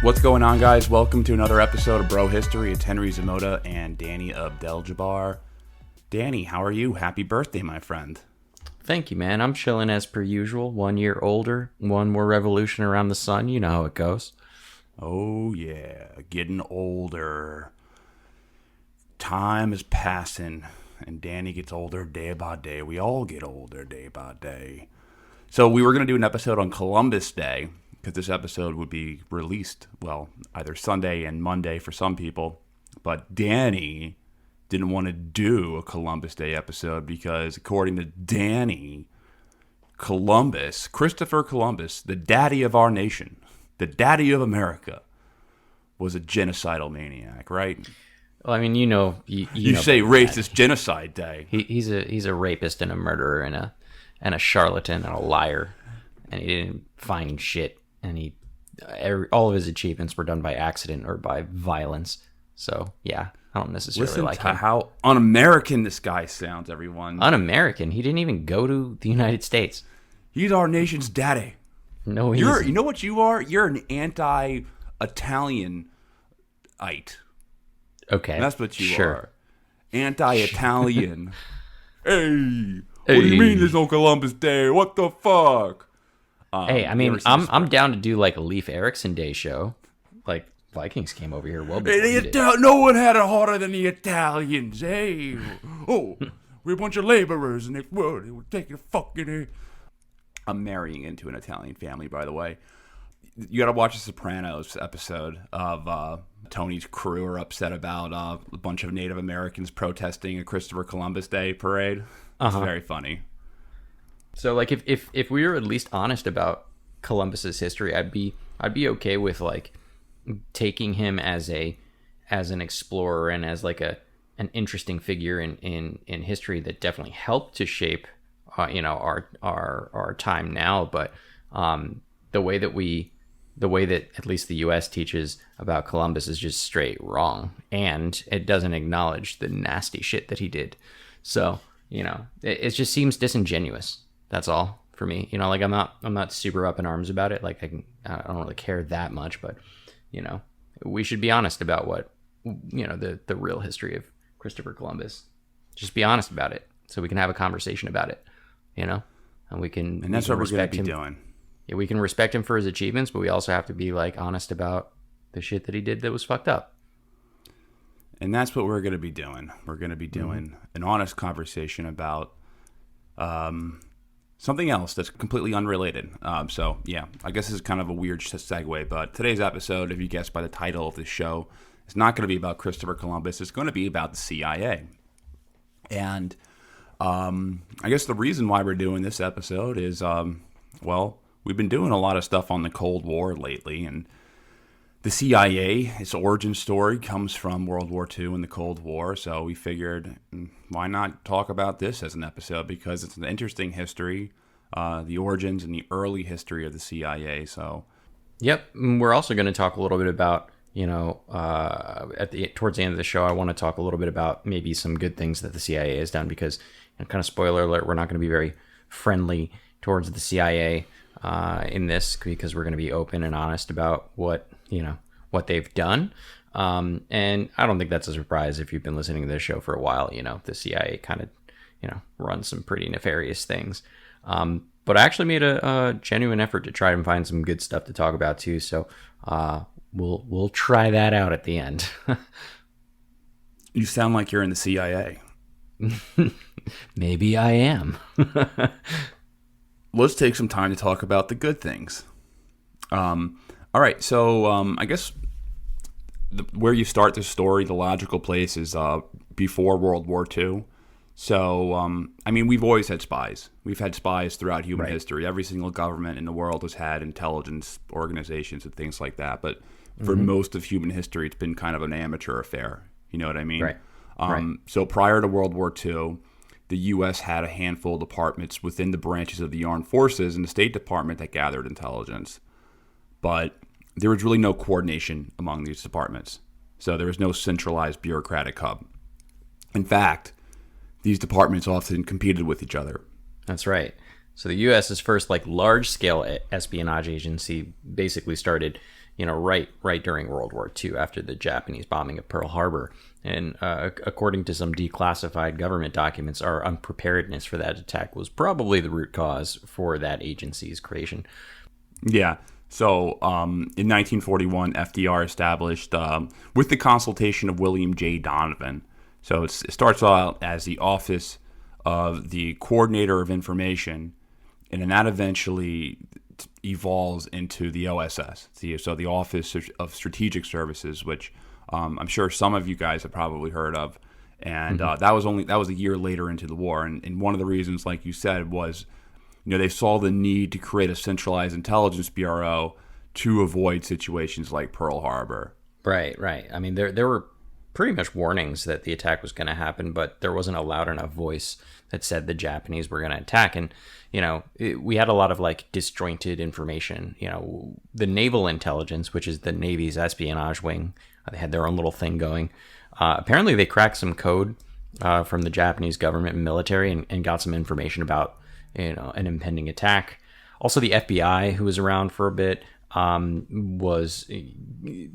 What's going on, guys? Welcome to another episode of Bro History. It's Henry Zamoda and Danny Abdel-Jabbar. Danny, how are you? Happy birthday, my friend. Thank you, man. I'm chilling as per usual. 1 year older, one more revolution around the sun. You know how it goes. Oh, yeah. Getting older. Time is passing, and Danny gets older day by day. We all get older day by day. So we were going to do an episode on Columbus Day, because this episode would be released, well, either Sunday and Monday for some people. But Danny didn't want to do a Columbus Day episode because, according to Danny, Christopher Columbus, the daddy of our nation, the daddy of America, was a genocidal maniac, right? Well, I mean, you know say racist genocide day. He's a rapist and a murderer and a charlatan and a liar, and he didn't find shit. And all of his achievements were done by accident or by violence. So, yeah, I don't necessarily like him. Listen to how un-American this guy sounds, everyone. Un-American? He didn't even go to the United States. He's our nation's daddy. No, he isn't. You know what you are? You're an anti-Italian-ite. Okay. That's what you sure. are. Anti-Italian. Hey, what do you mean there's no Columbus Day? What the fuck? Hey, I mean, I'm down to do like a Leif Erikson Day show. Like, Vikings came over here well before you did. No one had it harder than the Italians. Hey, we're a bunch of laborers, and they were taking fucking. I'm marrying into an Italian family, by the way. You got to watch the Sopranos episode of Tony's crew are upset about a bunch of Native Americans protesting a Christopher Columbus Day parade. It's very funny. So, like, if we were at least honest about Columbus's history, I'd be okay with like taking him as an explorer and as like an interesting figure in history that definitely helped to shape our time now. But the way that at least the U.S. teaches about Columbus is just straight wrong, and it doesn't acknowledge the nasty shit that he did. So, it just seems disingenuous. That's all for me. Like I'm not super up in arms about it. Like I don't really care that much, but we should be honest about what the real history of Christopher Columbus. Just be honest about it, so we can have a conversation about it. And that's what we're going to be doing. Yeah, we can respect him for his achievements, but we also have to be like honest about the shit that he did that was fucked up. And that's what we're going to be doing. We're going to be doing an honest conversation about something else that's completely unrelated. So, yeah, I guess this is kind of a weird segue, but today's episode, if you guessed by the title of the show, is not going to be about Christopher Columbus. It's going to be about the CIA. And I guess the reason why we're doing this episode is, we've been doing a lot of stuff on the Cold War lately, and the CIA, its origin story comes from World War II and the Cold War, so we figured why not talk about this as an episode, because it's an interesting history, the origins and the early history of the CIA. So, yep, we're also going to talk a little bit about, towards the end of the show, I want to talk a little bit about maybe some good things that the CIA has done, because, kind of spoiler alert, we're not going to be very friendly towards the CIA in this, because we're going to be open and honest about what they've done. And I don't think that's a surprise if you've been listening to this show for a while. The CIA kind of, runs some pretty nefarious things. But I actually made a genuine effort to try and find some good stuff to talk about too. So we'll try that out at the end. You sound like you're in the CIA. Maybe I am. Let's take some time to talk about the good things. All right, so I guess where you start the story, the logical place is before World War II. So, we've always had spies. We've had spies throughout human history. Every single government in the world has had intelligence organizations and things like that. But for most of human history, it's been kind of an amateur affair. You know what I mean? Right. So prior to World War II, the U.S. had a handful of departments within the branches of the armed forces and the State Department that gathered intelligence. But there was really no coordination among these departments. So there was no centralized bureaucratic hub. In fact, these departments often competed with each other. That's right. So the U.S.'s first large-scale espionage agency basically started, right during World War II, after the Japanese bombing of Pearl Harbor. And according to some declassified government documents, our unpreparedness for that attack was probably the root cause for that agency's creation. Yeah. So in 1941, FDR established, with the consultation of William J. Donovan. So it starts out as the Office of the Coordinator of Information, and then that eventually evolves into the OSS, so the Office of Strategic Services, which I'm sure some of you guys have probably heard of. And that was a year later into the war. And one of the reasons, like you said, was they saw the need to create a centralized intelligence bureau to avoid situations like Pearl Harbor. Right. I mean, there were pretty much warnings that the attack was going to happen, but there wasn't a loud enough voice that said the Japanese were going to attack. And, we had a lot of like disjointed information. The naval intelligence, which is the Navy's espionage wing, they had their own little thing going. Apparently they cracked some code from the Japanese government and military and got some information about, an impending attack. Also, the FBI, who was around for a bit, was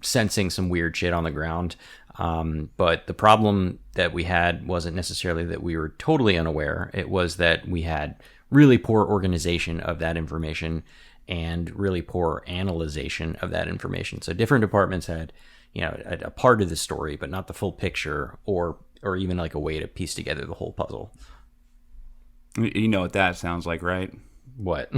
sensing some weird shit on the ground. But the problem that we had wasn't necessarily that we were totally unaware. It was that we had really poor organization of that information and really poor analyzation of that information. So different departments had, a part of the story, but not the full picture or even like a way to piece together the whole puzzle. You know what that sounds like, right? What?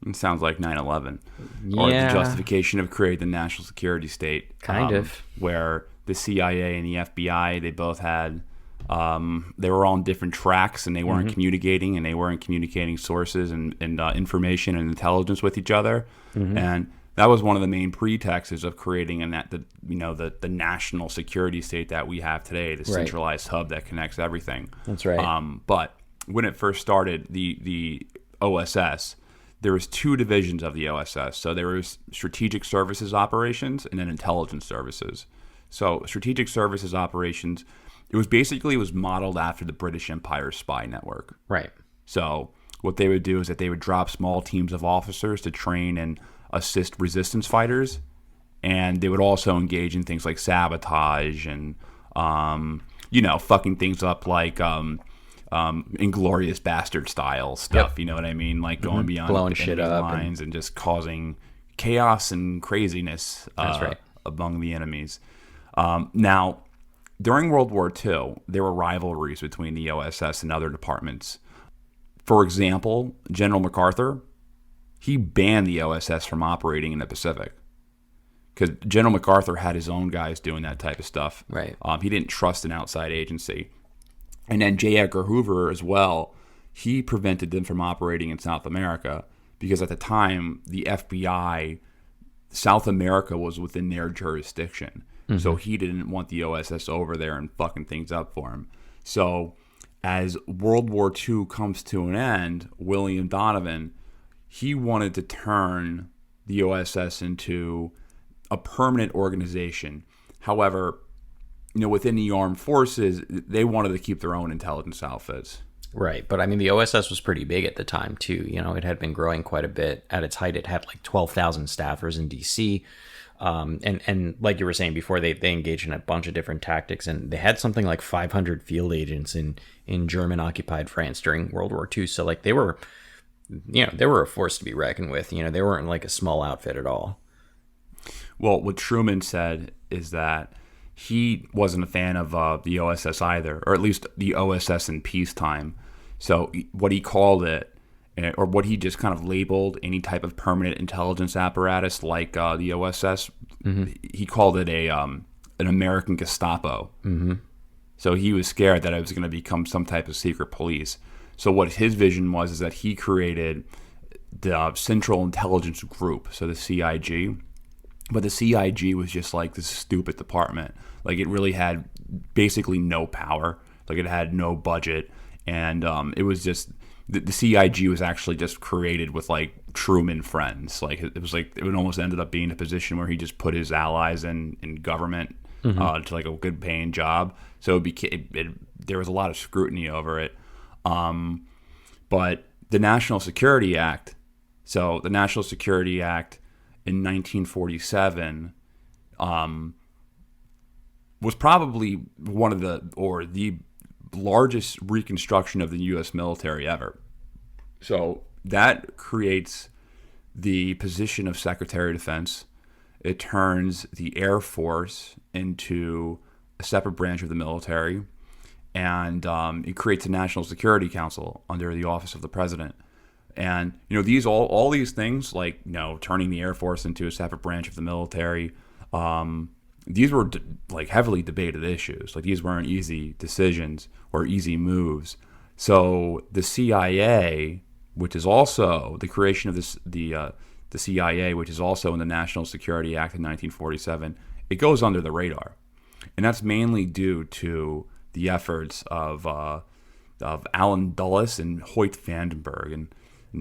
It sounds like 9/11, Yeah. or the justification of creating the national security state. Kind of. Where the CIA and the FBI, they both had, they were on different tracks, and they weren't communicating, and they weren't communicating sources and information and intelligence with each other. And that was one of the main pretexts of creating the national security state that we have today, the centralized hub that connects everything. That's right. But when it first started, the OSS, there was two divisions of the OSS. So there was Strategic Services Operations and then Intelligence Services. So Strategic Services Operations, it was modeled after the British Empire spy network. Right. So what they would do is that they would drop small teams of officers to train and assist resistance fighters, and they would also engage in things like sabotage and fucking things up like Inglorious Bastard style stuff. Yep. You know what I mean? Like going beyond blowing shit up lines and just causing chaos and craziness among the enemies. Now, during World War II, there were rivalries between the OSS and other departments. For example, General MacArthur, he banned the OSS from operating in the Pacific because General MacArthur had his own guys doing that type of stuff. Right. He didn't trust an outside agency. And then J. Edgar Hoover as well, he prevented them from operating in South America because at the time, the FBI, South America was within their jurisdiction. So he didn't want the OSS over there and fucking things up for him. So as World War II comes to an end, William Donovan, he wanted to turn the OSS into a permanent organization. However, within the armed forces, they wanted to keep their own intelligence outfits. Right. But I mean, the OSS was pretty big at the time, too. It had been growing quite a bit. At its height, it had like 12,000 staffers in D.C. And like you were saying before, they engaged in a bunch of different tactics, and they had something like 500 field agents in German-occupied France during World War II. So like they were a force to be reckoned with. They weren't like a small outfit at all. Well, what Truman said is that he wasn't a fan of the OSS either, or at least the OSS in peacetime. So what he called it, or what he just kind of labeled any type of permanent intelligence apparatus like the OSS, he called it an American Gestapo. So he was scared that it was going to become some type of secret police. So what his vision was is that he created the Central Intelligence Group, so the CIG. But the CIG was just like this stupid department. Like it really had basically no power. Like it had no budget. And it was just, the CIG was actually just created with like Truman friends. Like it was like, it would almost ended up being a position where he just put his allies in government to like a good paying job. So there was a lot of scrutiny over it. But the National Security Act, in 1947 was probably one of the largest reconstruction of the U.S. military ever. So that creates the position of Secretary of Defense. It turns the Air Force into a separate branch of the military, and it creates a National Security Council under the office of the president. And these all these things, like turning the Air Force into a separate branch of the military, these were like heavily debated issues. Like, these weren't easy decisions or easy moves. So the CIA, which is also the creation of the CIA, which is also in the National Security Act of 1947, it goes under the radar, and that's mainly due to the efforts of Allen Dulles and Hoyt Vandenberg. And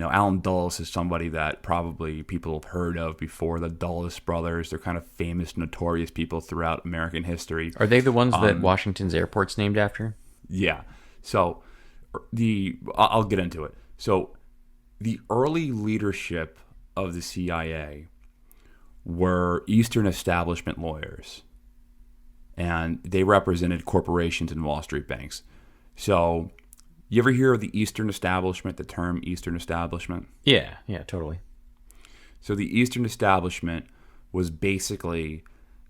Allen Dulles is somebody that probably people have heard of before. The Dulles brothers, they're kind of famous, notorious people throughout American history. Are they the ones that Washington's airport's named after? Yeah. So I'll get into it. So the early leadership of the CIA were Eastern establishment lawyers, and they represented corporations and Wall Street banks. So you ever hear of the Eastern establishment, the term Eastern establishment? Yeah, totally. So the Eastern establishment was basically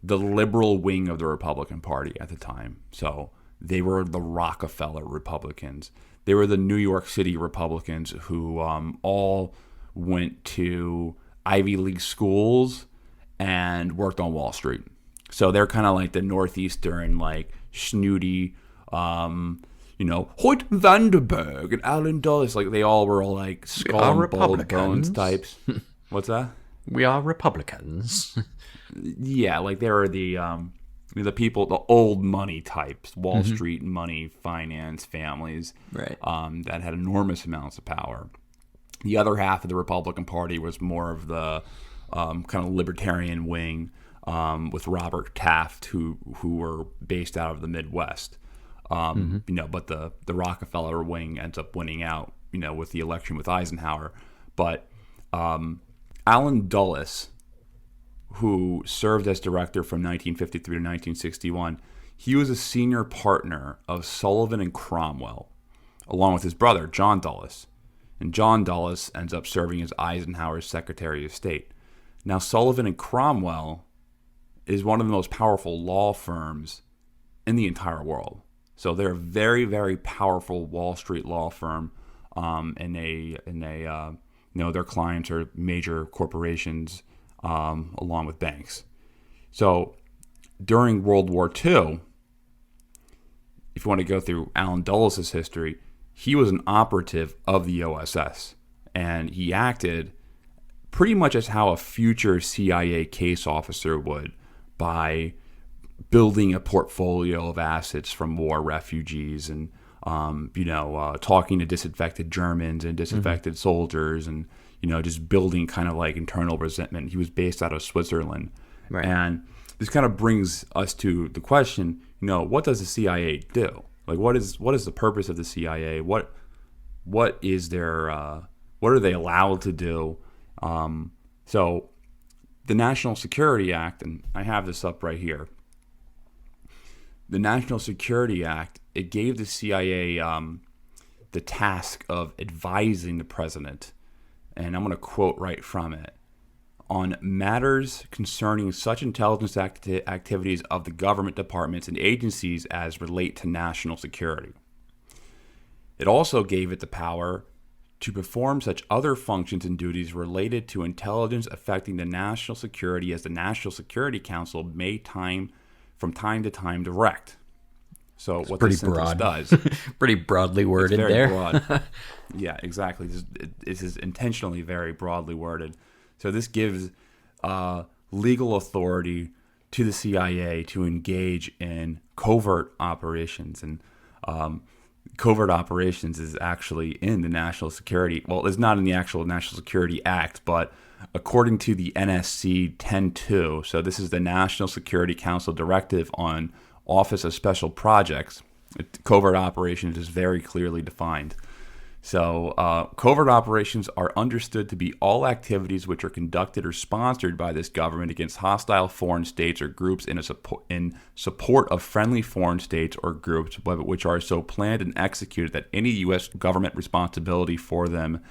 the liberal wing of the Republican Party at the time. So they were the Rockefeller Republicans. They were the New York City Republicans who all went to Ivy League schools and worked on Wall Street. So they're kind of like the Northeastern, like snooty, Hoyt Vandenberg and Allen Dulles. Like, they all were like skull and bald bones types. What's that? We are Republicans. Yeah, like they were the people, the old money types, Wall Street money, finance families, right? That had enormous amounts of power. The other half of the Republican Party was more of the kind of libertarian wing, with Robert Taft, who were based out of the Midwest. But the Rockefeller wing ends up winning out, with the election with Eisenhower. But Allen Dulles, who served as director from 1953 to 1961, he was a senior partner of Sullivan and Cromwell, along with his brother, John Dulles. And John Dulles ends up serving as Eisenhower's Secretary of State. Now, Sullivan and Cromwell is one of the most powerful law firms in the entire world. So they're a very, very powerful Wall Street law firm, and their clients are major corporations, along with banks. So during World War II, if you want to go through Allen Dulles' history, he was an operative of the OSS, and he acted pretty much as how a future CIA case officer would, by building a portfolio of assets from war refugees and, talking to disaffected Germans and disaffected soldiers and, just building kind of like internal resentment. He was based out of Switzerland. Right. And this kind of brings us to the question, what does the CIA do? Like, what is the purpose of the CIA? What is their, what are they allowed to do? So the National Security Act, and I have this up right here. The National Security Act, it gave the CIA the task of advising the president, and I'm going to quote right from it, on matters concerning such intelligence activities of the government departments and agencies as relate to national security. It also gave it the power to perform such other functions and duties related to intelligence affecting the national security as the National Security Council may from time to time direct. So it's what this sentence does. Pretty broadly worded it's very there. Broad. Yeah, exactly. This is intentionally very broadly worded. So this gives legal authority to the CIA to engage in covert operations. And covert operations is actually in the National Security. Well, it's not in the actual National Security Act, but according to the NSC 10.2, so this is the National Security Council Directive on Office of Special Projects, covert operations is very clearly defined. So, covert operations are understood to be all activities which are conducted or sponsored by this government against hostile foreign states or groups in support of friendly foreign states or groups, which are so planned and executed that any U.S. government responsibility for them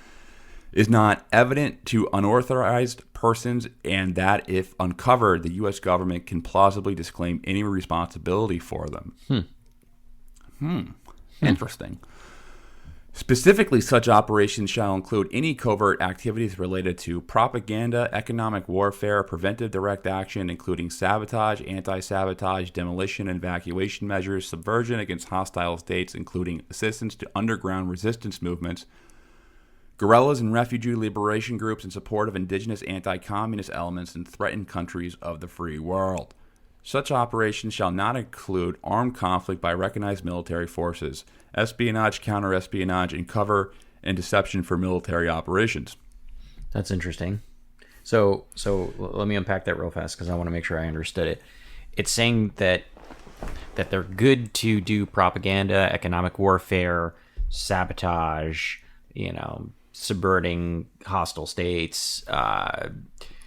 is not evident to unauthorized persons, and that if uncovered, the U.S. government can plausibly disclaim any responsibility for them. Interesting. Specifically, such operations shall include any covert activities related to propaganda, economic warfare, preventive direct action, including sabotage, anti-sabotage, demolition and evacuation measures, subversion against hostile states, including assistance to underground resistance movements, guerrillas and refugee liberation groups in support of indigenous anti-communist elements in threatened countries of the free world. Such operations shall not include armed conflict by recognized military forces, espionage, counter-espionage, and cover and deception for military operations. That's interesting. So let me unpack that real fast because I want to make sure I understood it. It's saying that they're good to do propaganda, economic warfare, sabotage, subverting hostile states,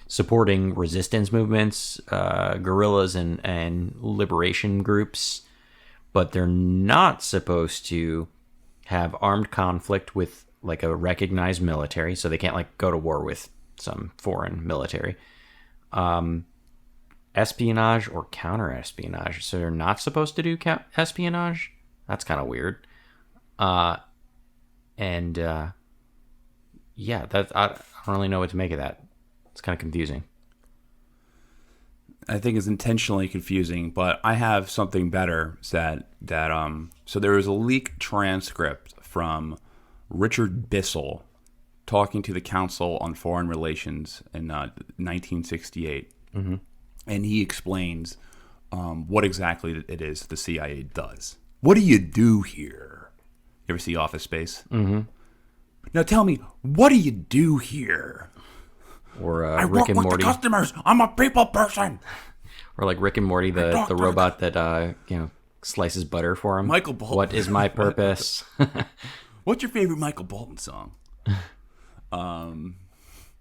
supporting resistance movements, guerrillas and liberation groups, but they're not supposed to have armed conflict with like a recognized military, so they can't like go to war with some foreign military. Espionage or counter-espionage, so they're not supposed to do espionage? That's kind of weird. Yeah, that I don't really know what to make of that. It's kind of confusing. I think it's intentionally confusing, but I have something better said that so there was a leaked transcript from Richard Bissell talking to the Council on Foreign Relations in 1968. Mm-hmm. And he explains what exactly it is the CIA does. What do you do here? You ever see Office Space? Mm-hmm. Now tell me, what do you do here? Or I Rick work and with Morty. the customers. I'm a people person. Or like Rick and Morty, the robot that slices butter for him. Michael Bolton. What is my purpose? What's your favorite Michael Bolton song?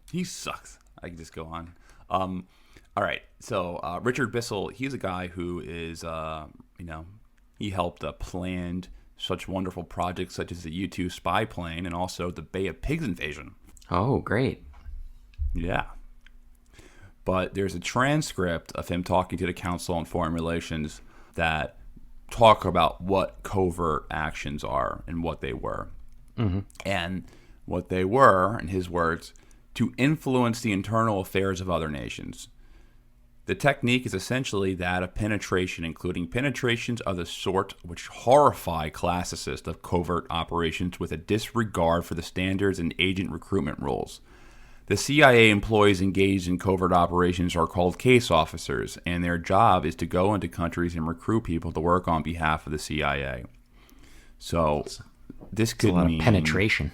He sucks. I can just go on. All right. So Richard Bissell, he's a guy who is, he helped planned such wonderful projects such as the U-2 spy plane and also the Bay of Pigs invasion. Oh, great. Yeah. But there's a transcript of him talking to the Council on Foreign Relations that talk about what covert actions are and what they were. Mm-hmm. And what they were, in his words, to influence the internal affairs of other nations. The technique is essentially that of penetration, including penetrations of the sort which horrify classicists of covert operations with a disregard for the standards and agent recruitment rules. The CIA employees engaged in covert operations are called case officers, and their job is to go into countries and recruit people to work on behalf of the CIA. So this could mean penetration.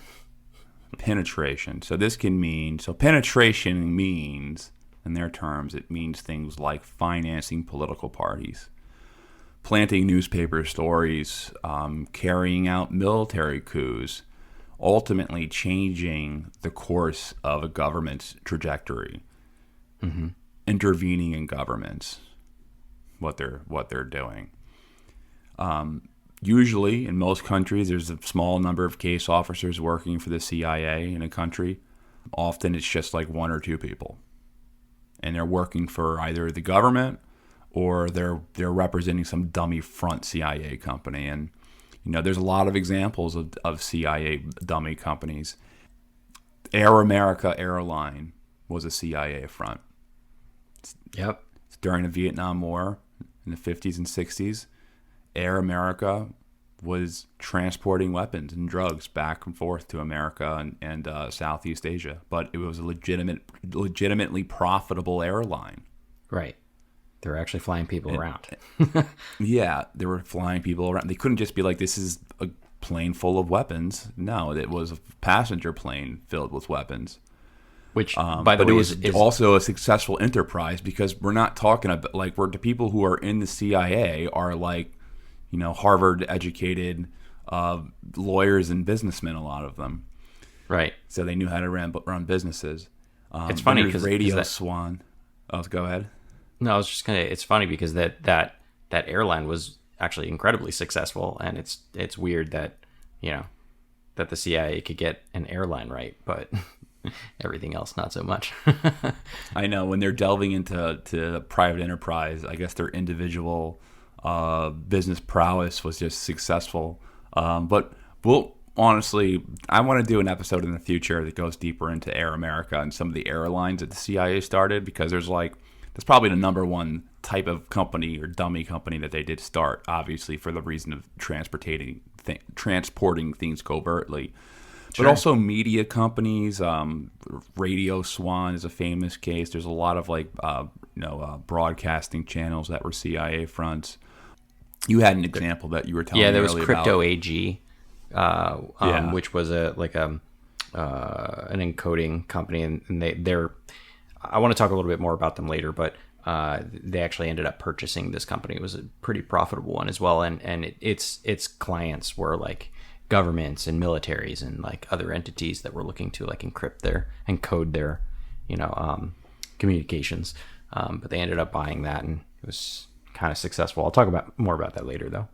Penetration. So this can mean, penetration means, in their terms, it means things like financing political parties, planting newspaper stories, carrying out military coups, ultimately changing the course of a government's trajectory, mm-hmm. intervening in governments, what they're doing. Usually, in most countries, there's a small number of case officers working for the CIA in a country. Often, it's just like one or two people, and they're working for either the government or they're representing some dummy front CIA company. And there's a lot of examples of CIA dummy companies. Air America Airline was a CIA front. Yep. During the Vietnam War in the 50s and 60s, Air America was transporting weapons and drugs back and forth to America and Southeast Asia. But it was a legitimately profitable airline. Right. They were actually flying people around. Yeah, they were flying people around. They couldn't just be like, this is a plane full of weapons. No, it was a passenger plane filled with weapons. Which, by the way, it was also a successful enterprise because we're not talking about, like, the people who are in the CIA are like, Harvard-educated lawyers and businessmen, a lot of them. Right. So they knew how to run businesses. It's funny because Radio Swan. Oh, go ahead. No, I was just gonna. It's funny because that airline was actually incredibly successful, and it's weird that that the CIA could get an airline right, but everything else not so much. I know when they're delving into private enterprise, I guess their individual business prowess was just successful. But honestly, I want to do an episode in the future that goes deeper into Air America and some of the airlines that the CIA started, because that's probably the number one type of company or dummy company that they did start, obviously for the reason of transporting things covertly. Sure. But also media companies, Radio Swan is a famous case. There's a lot of broadcasting channels that were CIA fronts. You had an example that you were telling me earlier about. Yeah, there was Crypto AG. Which was an encoding company, and they're I want to talk a little bit more about them later, but they actually ended up purchasing this company. It was a pretty profitable one as well, and its clients were like governments and militaries and like other entities that were looking to like encode their communications, but they ended up buying that, and it was kind of successful. I'll talk more about that later though.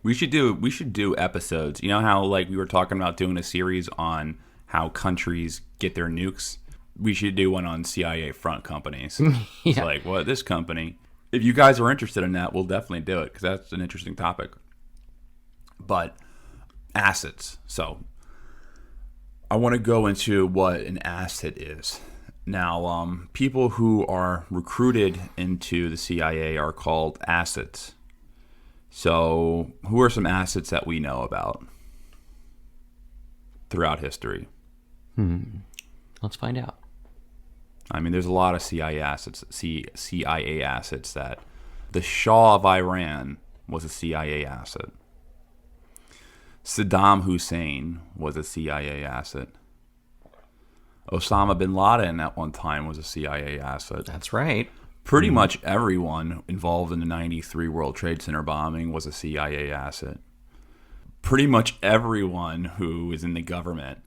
We should do episodes. You know how like we were talking about doing a series on how countries get their nukes? We should do one on CIA front companies. Yeah. It's like, well, this company. If you guys are interested in that, we'll definitely do it because that's an interesting topic. But assets. So I want to go into what an asset is. Now, people who are recruited into the CIA are called assets. So, who are some assets that we know about throughout history? Let's find out. I mean, there's a lot of CIA assets that the Shah of Iran was a CIA asset. Saddam Hussein was a CIA asset. Osama bin Laden at one time was a CIA asset. That's right. Pretty much everyone involved in the 93 World Trade Center bombing was a CIA asset. Pretty much everyone who is in the government,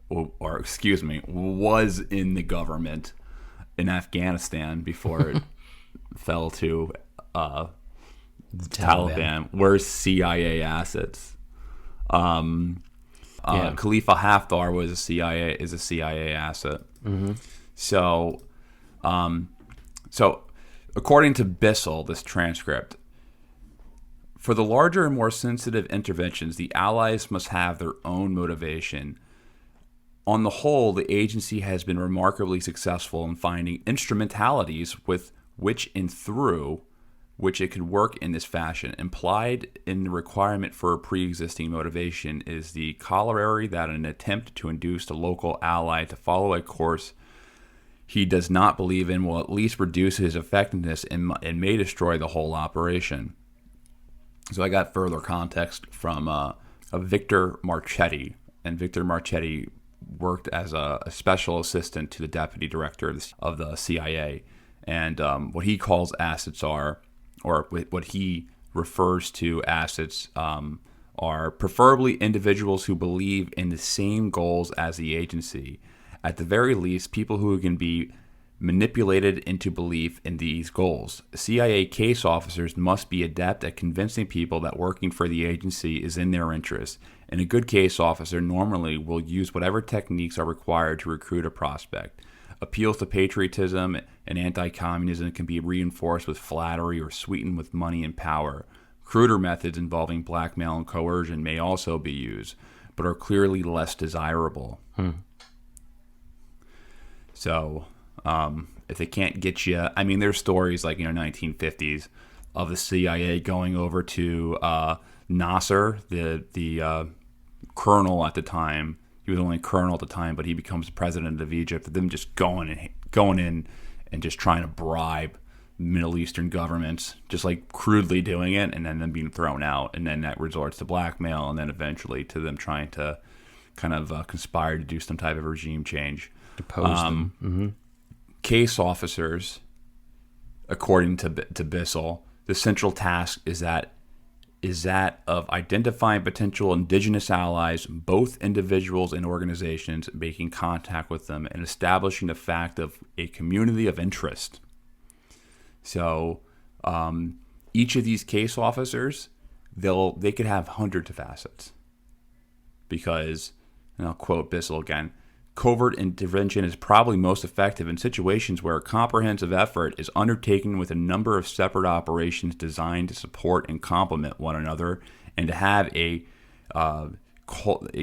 was in the government in Afghanistan before it fell to the Taliban were CIA assets. Khalifa Haftar was a CIA asset. Mm-hmm. So according to Bissell, this transcript, for the larger and more sensitive interventions, the Allies must have their own motivation. On the whole, the agency has been remarkably successful in finding instrumentalities with which and through which it could work in this fashion. Implied in the requirement for a pre-existing motivation is the corollary that an attempt to induce a local ally to follow a course he does not believe in will at least reduce his effectiveness and may destroy the whole operation. So I got further context from a Victor Marchetti, and Victor Marchetti worked as a special assistant to the deputy director of the CIA. And what he calls assets are, or what he refers to assets are preferably individuals who believe in the same goals as the agency. At the very least, people who can be manipulated into belief in these goals. CIA case officers must be adept at convincing people that working for the agency is in their interest, and a good case officer normally will use whatever techniques are required to recruit a prospect. Appeals to patriotism and anti-communism can be reinforced with flattery or sweetened with money and power. Cruder methods involving blackmail and coercion may also be used, but are clearly less desirable. So, if they can't get you, I mean, there's stories like 1950s of the CIA going over to Nasser, the colonel at the time. He was only a colonel at the time, but he becomes president of Egypt. Them just going in and just trying to bribe Middle Eastern governments, just like crudely doing it, and then them being thrown out, and then that resorts to blackmail, and then eventually to them trying to kind of conspire to do some type of regime change. Depose them. Mm-hmm. Case officers, according to Bissell, the central task is that is that of identifying potential indigenous allies, both individuals and organizations, making contact with them, and establishing the fact of a community of interest. So each of these case officers, they could have hundreds of assets. Because, and I'll quote Bissell again, covert intervention is probably most effective in situations where a comprehensive effort is undertaken with a number of separate operations designed to support and complement one another and to have a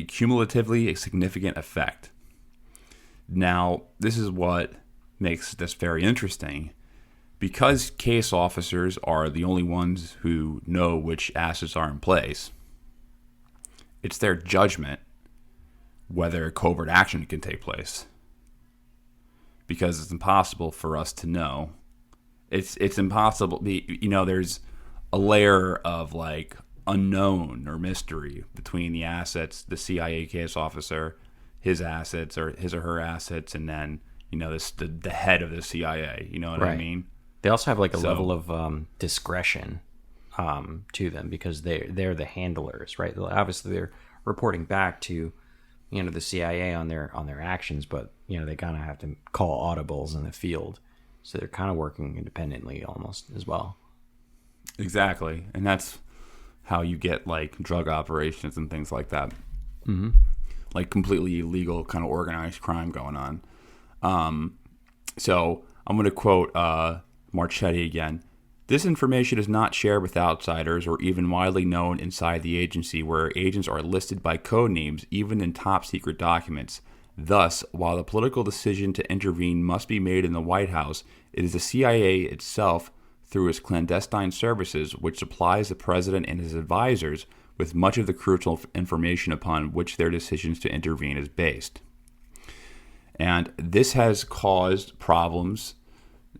cumulatively significant effect. Now, this is what makes this very interesting. Because case officers are the only ones who know which assets are in place, it's their judgment whether covert action can take place, because it's impossible for us to know. It's impossible. There's a layer of like unknown or mystery between the assets, the CIA case officer, his assets or his or her assets, and then the head of the CIA. You know what I mean? They also have like a level of discretion to them because they're the handlers, right? Obviously, they're reporting back to the CIA on their actions, but they kind of have to call audibles in the field, so they're kind of working independently almost as well. Exactly, and that's how you get like drug operations and things like that, like completely illegal kind of organized crime going on. So I'm going to quote Marchetti again. This information is not shared with outsiders or even widely known inside the agency, where agents are listed by code names, even in top secret documents. Thus, while the political decision to intervene must be made in the White House, it is the CIA itself, through its clandestine services, which supplies the president and his advisors with much of the crucial information upon which their decisions to intervene is based. And this has caused problems,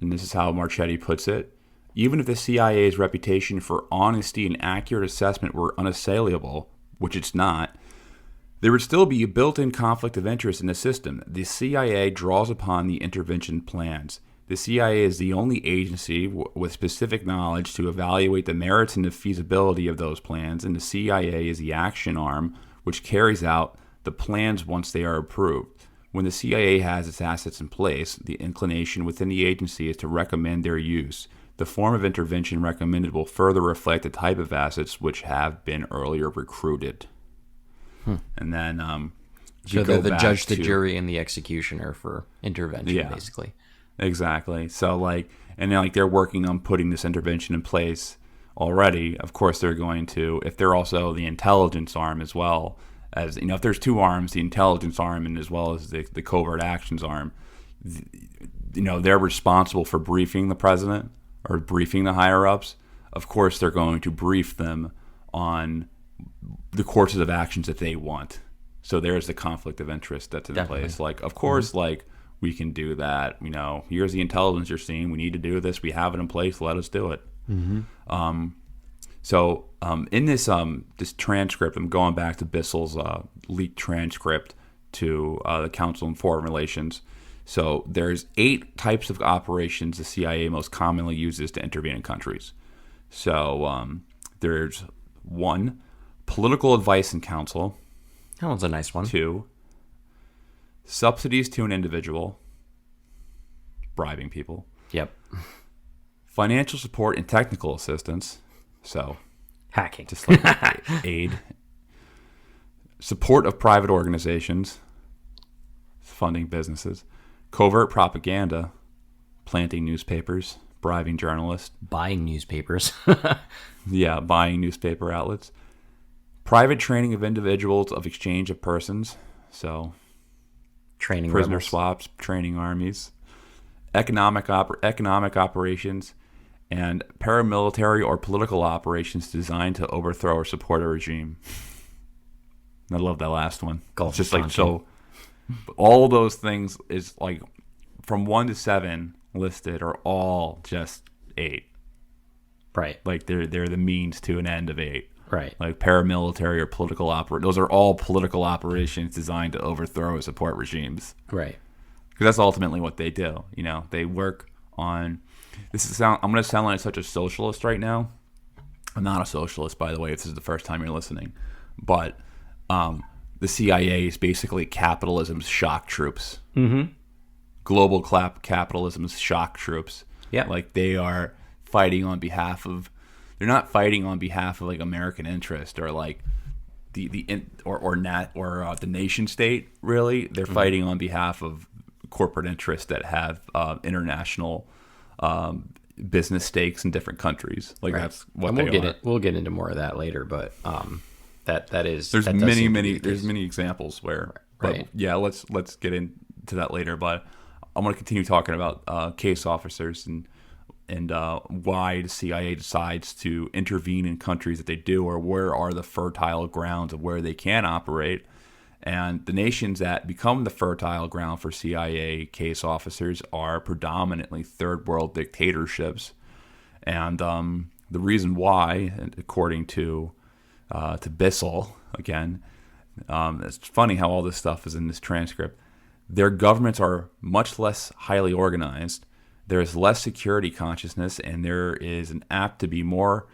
and this is how Marchetti puts it. Even if the CIA's reputation for honesty and accurate assessment were unassailable, which it's not, there would still be a built-in conflict of interest in the system. The CIA draws upon the intervention plans. The CIA is the only agency with specific knowledge to evaluate the merits and the feasibility of those plans, and the CIA is the action arm which carries out the plans once they are approved. When the CIA has its assets in place, the inclination within the agency is to recommend their use. The form of intervention recommended will further reflect the type of assets which have been earlier recruited. And then so they're the judge, the jury, and the executioner for intervention, basically. Exactly. So they're working on putting this intervention in place already. Of course, they're going to, if they're also the intelligence arm as well as, if there's two arms, the intelligence arm and as well as the covert actions arm, they're responsible for briefing the president or briefing the higher-ups. Of course, they're going to brief them on the courses of actions that they want. So there's the conflict of interest that's in place. Like, of course, we can do that. Here's the intelligence you're seeing. We need to do this. We have it in place. Let us do it. So in this transcript, I'm going back to Bissell's leaked transcript to the Council on Foreign Relations. So there's 8 types of operations the CIA most commonly uses to intervene in countries. So there's 1, political advice and counsel. That one's a nice one. 2, subsidies to an individual, bribing people. Yep. Financial support and technical assistance. So hacking. Just like aid. Support of private organizations, funding businesses. Covert propaganda, planting newspapers, bribing journalists. Buying newspapers. Yeah, buying newspaper outlets. Private training of individuals, of exchange of persons. So, training prisoner rebels. swaps, training armies. Economic operations, and paramilitary or political operations designed to overthrow or support a regime. I love that last one. It's just like so. All those things is like from 1 to 7 listed are all just 8. Right. Like they're the means to an end of 8. Right. Like paramilitary or political those are all political operations designed to overthrow or support regimes. Right. Because that's ultimately what they do. They work on. I'm going to sound like such a socialist right now, I'm not a socialist, by the way, if this is the first time you're listening. But the CIA is basically capitalism's shock troops. Mm-hmm. Global capitalism's shock troops. Yeah. Like they are fighting on behalf of, they're not fighting on behalf of like American interest or like the nation state, really. They're fighting on behalf of corporate interests that have international business stakes in different countries. Like that's what and they are. We'll get into more of that later, but that is there's that many examples where right. But yeah, let's get into that later. But I'm going to continue talking about case officers and why the CIA decides to intervene in countries that they do, or where are the fertile grounds of where they can operate. And the nations that become the fertile ground for CIA case officers are predominantly third world dictatorships. And the reason why, according to Bissell, again, it's funny how all this stuff is in this transcript, their governments are much less highly organized, there is less security consciousness, and there is an apt to be more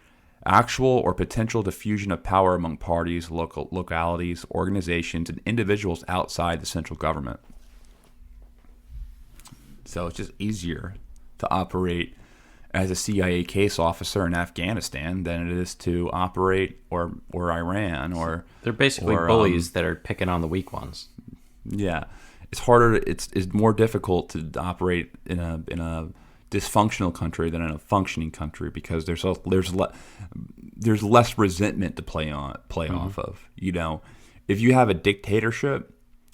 actual or potential diffusion of power among parties, localities, organizations, and individuals outside the central government. So it's just easier to operate as a CIA case officer in Afghanistan than it is to operate or Iran or they're basically bullies that are picking on the weak ones. Yeah, it's harder. It's more difficult to operate in a dysfunctional country than in a functioning country because there's less resentment to play off of. You know, if you have a dictatorship,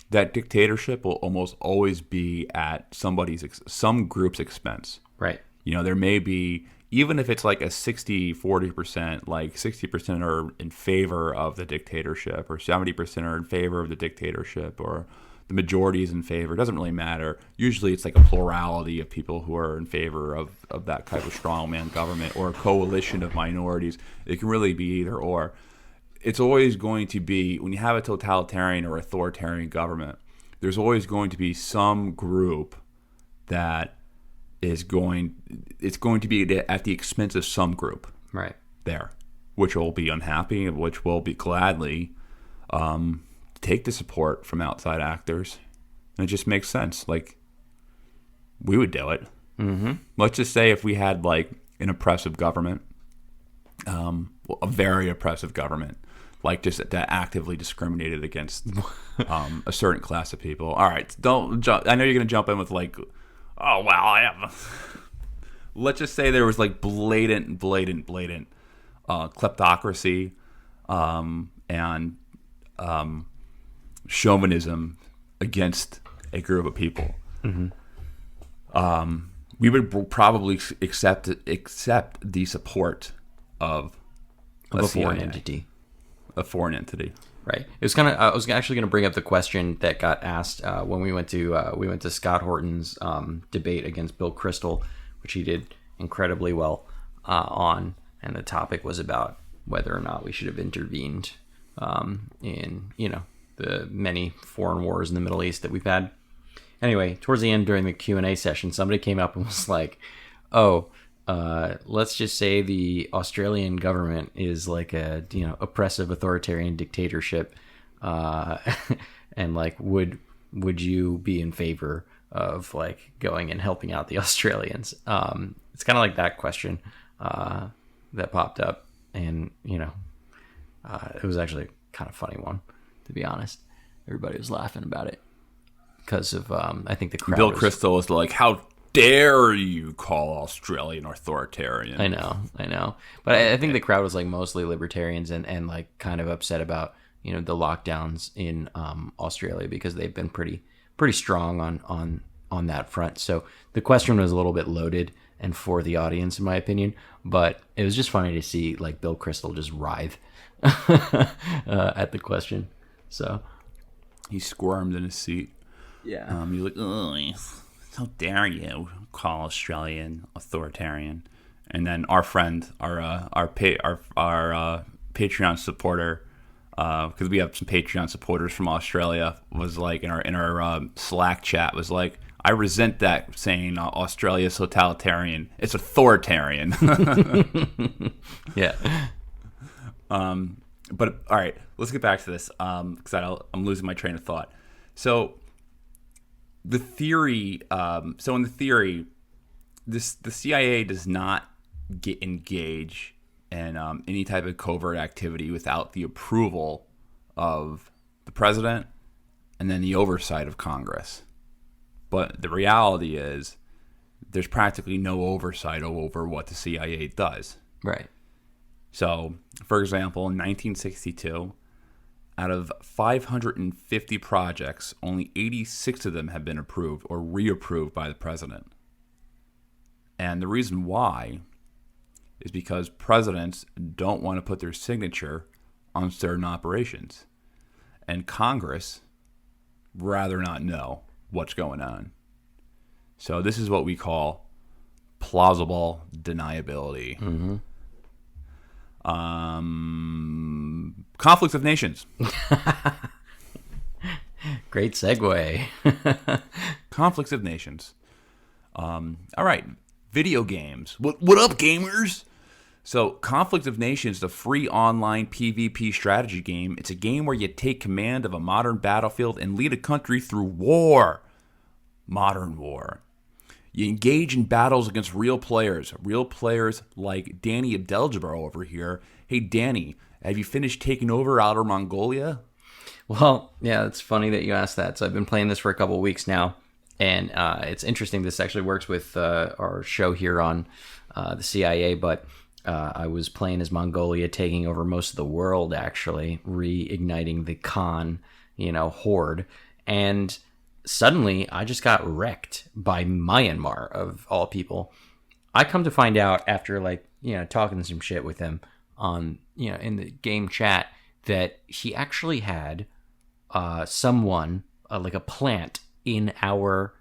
that dictatorship will almost always be at some group's expense. Right. You know, there may be, even if it's like a 60-40%, like 60% are in favor of the dictatorship or 70% are in favor of the dictatorship or the majority is in favor. It doesn't really matter. Usually it's like a plurality of people who are in favor of that type of strongman government or a coalition of minorities. It can really be either or. It's always going to be, when you have a totalitarian or authoritarian government, there's always going to be some group that it's going to be at the expense of some group. Right. There, which will be unhappy, which will be gladly take the support from outside actors, and it just makes sense. Like, we would do it. Mm-hmm. Let's just say if we had like an oppressive government, a very oppressive government, like just that actively discriminated against a certain class of people. All right, don't jump. I know you're going to jump in with like, oh well, I have. Let's just say there was like blatant kleptocracy and chauvinism against a group of people. Mm-hmm. We would probably accept the support of a foreign entity. A foreign entity. Right. It was kind of. I was actually going to bring up the question that got asked when we went to Scott Horton's debate against Bill Kristol, which he did incredibly well on, and the topic was about whether or not we should have intervened in the many foreign wars in the Middle East that we've had. Anyway, towards the end during the Q&A session, somebody came up and was like, "Oh, let's just say the Australian government is like a oppressive authoritarian dictatorship, and like would you be in favor of like going and helping out the Australians?" It's kind of like that question that popped up, and it was actually a kind of funny one, to be honest. Everybody was laughing about it because of I think the crowd. Bill Kristol was like, "How dare you call Australian authoritarian?" I know. But I think the crowd was like mostly libertarians and like kind of upset about, the lockdowns in Australia because they've been pretty strong on that front. So the question was a little bit loaded and for the audience, in my opinion, but it was just funny to see like Bill Kristol just writhe at the question. So he squirmed in his seat. Yeah. He's like, "Oh, how dare you call Australian authoritarian?" And then our friend, our Patreon supporter, because we have some Patreon supporters from Australia, was like in our Slack chat was like, "I resent that saying Australia's totalitarian. It's authoritarian." Yeah. But all right, let's get back to this because I'm losing my train of thought. So the theory, in the theory, the CIA does not engage in any type of covert activity without the approval of the president and then the oversight of Congress. But the reality is there's practically no oversight over what the CIA does. Right. So, for example, in 1962, out of 550 projects, only 86 of them have been approved or reapproved by the president. And the reason why is because presidents don't want to put their signature on certain operations. And Congress rather not know what's going on. So this is what we call plausible deniability. Mm-hmm. Conflicts of nations. Great segue. Conflicts of nations. All right. Video games. What up, gamers? So, Conflict of Nations is a free online PvP strategy game. It's a game where you take command of a modern battlefield and lead a country through war. Modern war. You engage in battles against real players like Danny Abdeljabbar over here. Hey, Danny, have you finished taking over Outer Mongolia? Well, yeah, it's funny that you asked that. So I've been playing this for a couple of weeks now, and it's interesting. This actually works with our show here on the CIA, but I was playing as Mongolia, taking over most of the world, actually, reigniting the Khan, horde, and suddenly I just got wrecked by Myanmar, of all people. I come to find out after, talking some shit with him on, in the game chat, that he actually had someone, like a plant in our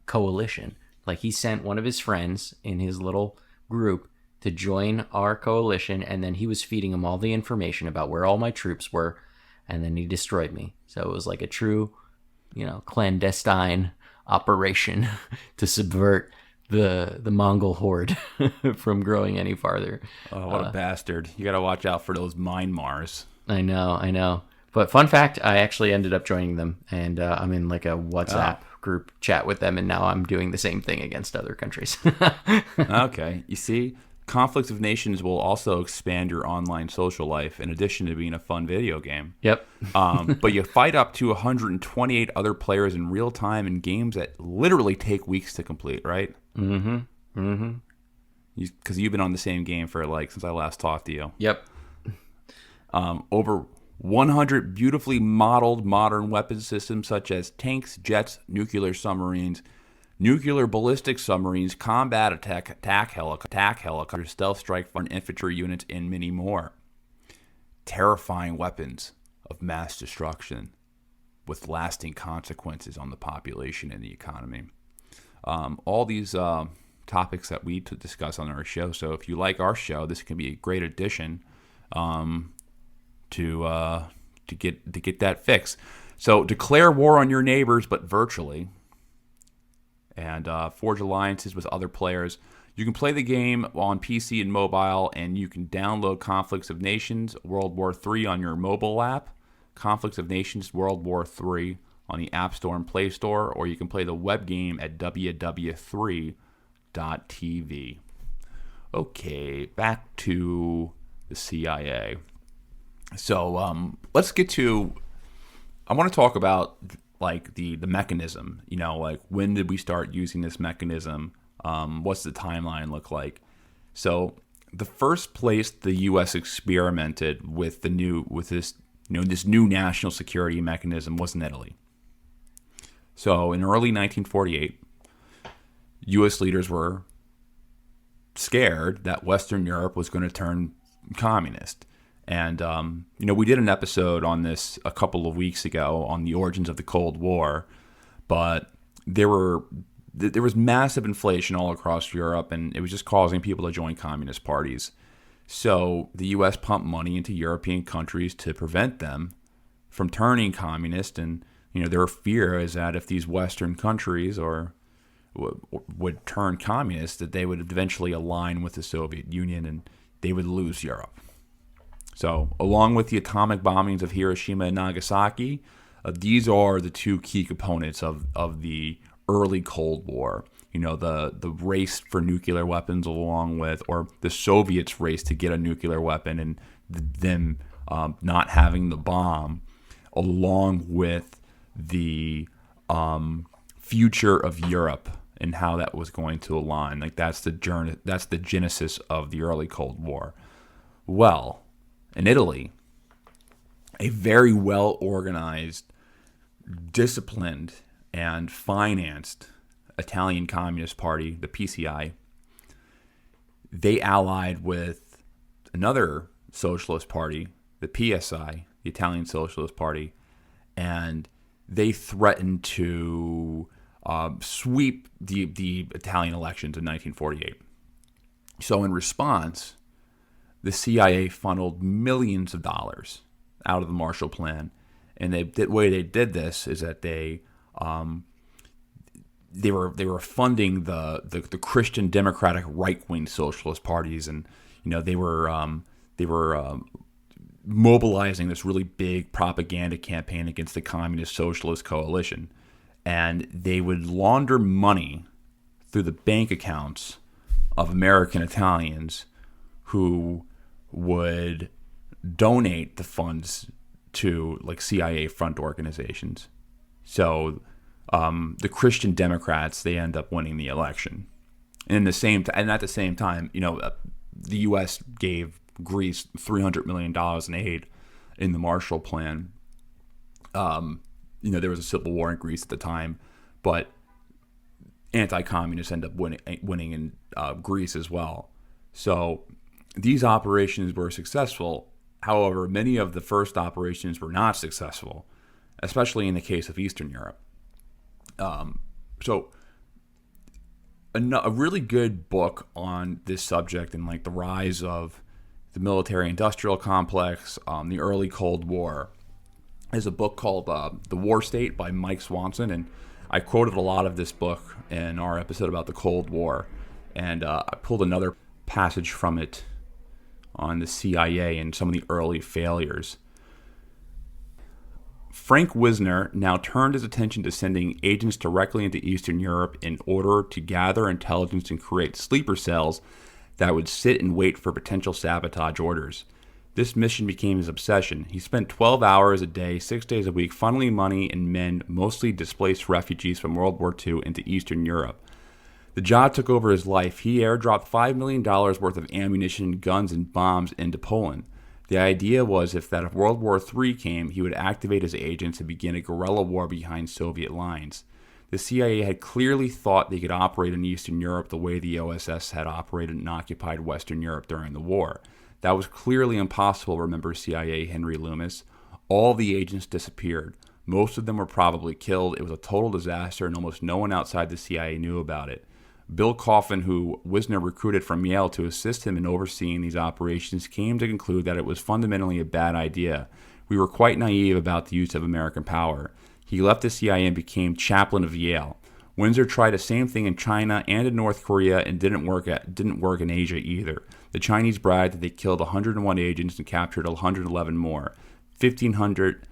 coalition. Like, he sent one of his friends in his little group to join our coalition, and then he was feeding him all the information about where all my troops were, and then he destroyed me. So it was like a true, clandestine operation to subvert the Mongol horde from growing any farther. Oh, what a bastard. You got to watch out for those Myanmars. I know. But fun fact, I actually ended up joining them, and I'm in like a WhatsApp group chat with them, and now I'm doing the same thing against other countries. Okay. You see, Conflicts of Nations will also expand your online social life in addition to being a fun video game. Yep. But you fight up to 128 other players in real time in games that literally take weeks to complete, right? Mm-hmm. Because you've been on the same game for since I last talked to you. Yep. Over 100 beautifully modeled modern weapon systems such as tanks, jets, nuclear submarines, nuclear ballistic submarines, combat attack helicopters, stealth strike fighter infantry units, and many more. Terrifying weapons of mass destruction with lasting consequences on the population and the economy. All these topics that we discuss on our show. So if you like our show, this can be a great addition to get that fix. So declare war on your neighbors, but virtually, and forge alliances with other players. You can play the game on PC and mobile, and you can download Conflicts of Nations World War III on your mobile app, Conflicts of Nations World War III on the App Store and Play Store, or you can play the web game at www.3.tv. Okay, back to the CIA. So let's get to, I want to talk about the mechanism, when did we start using this mechanism? What's the timeline look like? So the first place the U.S. experimented with this new national security mechanism was in Italy. So in early 1948, U.S. leaders were scared that Western Europe was going to turn communist. And, we did an episode on this a couple of weeks ago on the origins of the Cold War, but there was massive inflation all across Europe, and it was just causing people to join communist parties. So the U.S. pumped money into European countries to prevent them from turning communist, and, their fear is that if these Western countries would turn communist, that they would eventually align with the Soviet Union and they would lose Europe. So, along with the atomic bombings of Hiroshima and Nagasaki, these are the two key components of the early Cold War. The race for nuclear weapons, along with, or the Soviets' race to get a nuclear weapon, and them not having the bomb, along with the future of Europe and how that was going to align. Like that's the genesis of the early Cold War. Well, in Italy, a very well organized, disciplined, and financed Italian Communist Party, the PCI, they allied with another socialist party, the PSI, the Italian Socialist Party, and they threatened to sweep the Italian elections in 1948. So in response, the CIA funneled millions of dollars out of the Marshall Plan, and the way they did this is that they were funding the Christian Democratic right-wing socialist parties, and they were mobilizing this really big propaganda campaign against the Communist Socialist Coalition, and they would launder money through the bank accounts of American Italians who would donate the funds to like CIA front organizations. So the Christian Democrats, they end up winning the election. And at the same time, the U.S. gave Greece $300 million in aid in the Marshall Plan. There was a civil war in Greece at the time, but anti-communists end up winning in Greece as well. So these operations were successful. However, many of the first operations were not successful, especially in the case of Eastern Europe. So a really good book on this subject and like the rise of the military-industrial complex, the early Cold War, is a book called The War State by Mike Swanson. And I quoted a lot of this book in our episode about the Cold War. And I pulled another passage from it on the CIA and some of the early failures. Frank Wisner now turned his attention to sending agents directly into Eastern Europe in order to gather intelligence and create sleeper cells that would sit and wait for potential sabotage orders. This mission became his obsession. He spent 12 hours a day, 6 days a week, funneling money and men, mostly displaced refugees from World War II, into Eastern Europe. The job took over his life. He airdropped $5 million worth of ammunition, guns, and bombs into Poland. The idea was if World War III came, he would activate his agents and begin a guerrilla war behind Soviet lines. The CIA had clearly thought they could operate in Eastern Europe the way the OSS had operated in occupied Western Europe during the war. That was clearly impossible, remembers CIA Henry Loomis. All the agents disappeared. Most of them were probably killed. It was a total disaster, and almost no one outside the CIA knew about it. Bill Coffin, who Wisner recruited from Yale to assist him in overseeing these operations, came to conclude that it was fundamentally a bad idea. We were quite naive about the use of American power. He left the CIA and became chaplain of Yale. Windsor tried the same thing in China and in North Korea and didn't work in Asia either. The Chinese bragged that they killed 101 agents and captured 111 more. 1,500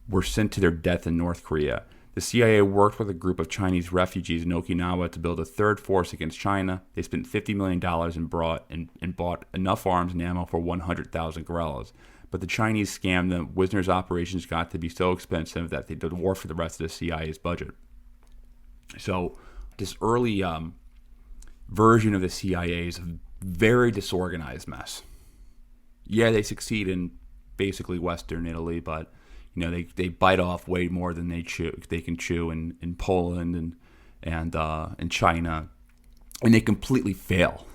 were sent to their death in North Korea. The CIA worked with a group of Chinese refugees in Okinawa to build a third force against China. They spent $50 million and bought enough arms and ammo for 100,000 guerrillas. But the Chinese scammed them. Wisner's operations got to be so expensive that they dwarfed for the rest of the CIA's budget. So this early version of the CIA is a very disorganized mess. Yeah, they succeed in basically Western Italy, but they bite off way more than they can chew in Poland and China, and they completely fail.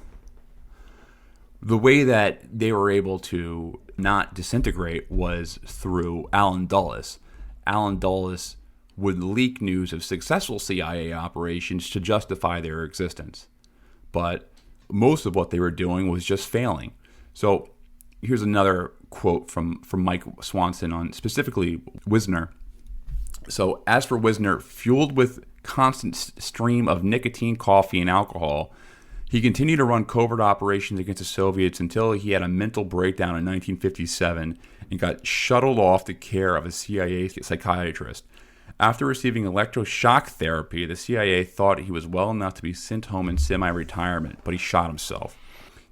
The way that they were able to not disintegrate was through Allen Dulles. Allen Dulles would leak news of successful CIA operations to justify their existence. But most of what they were doing was just failing. So here's another quote from Mike Swanson on specifically Wisner. So as for Wisner, fueled with constant stream of nicotine, coffee, and alcohol, He continued to run covert operations against the Soviets until he had a mental breakdown in 1957 and got shuttled off to care of a CIA psychiatrist. After receiving electroshock therapy, the CIA thought he was well enough to be sent home in semi-retirement, but he shot himself.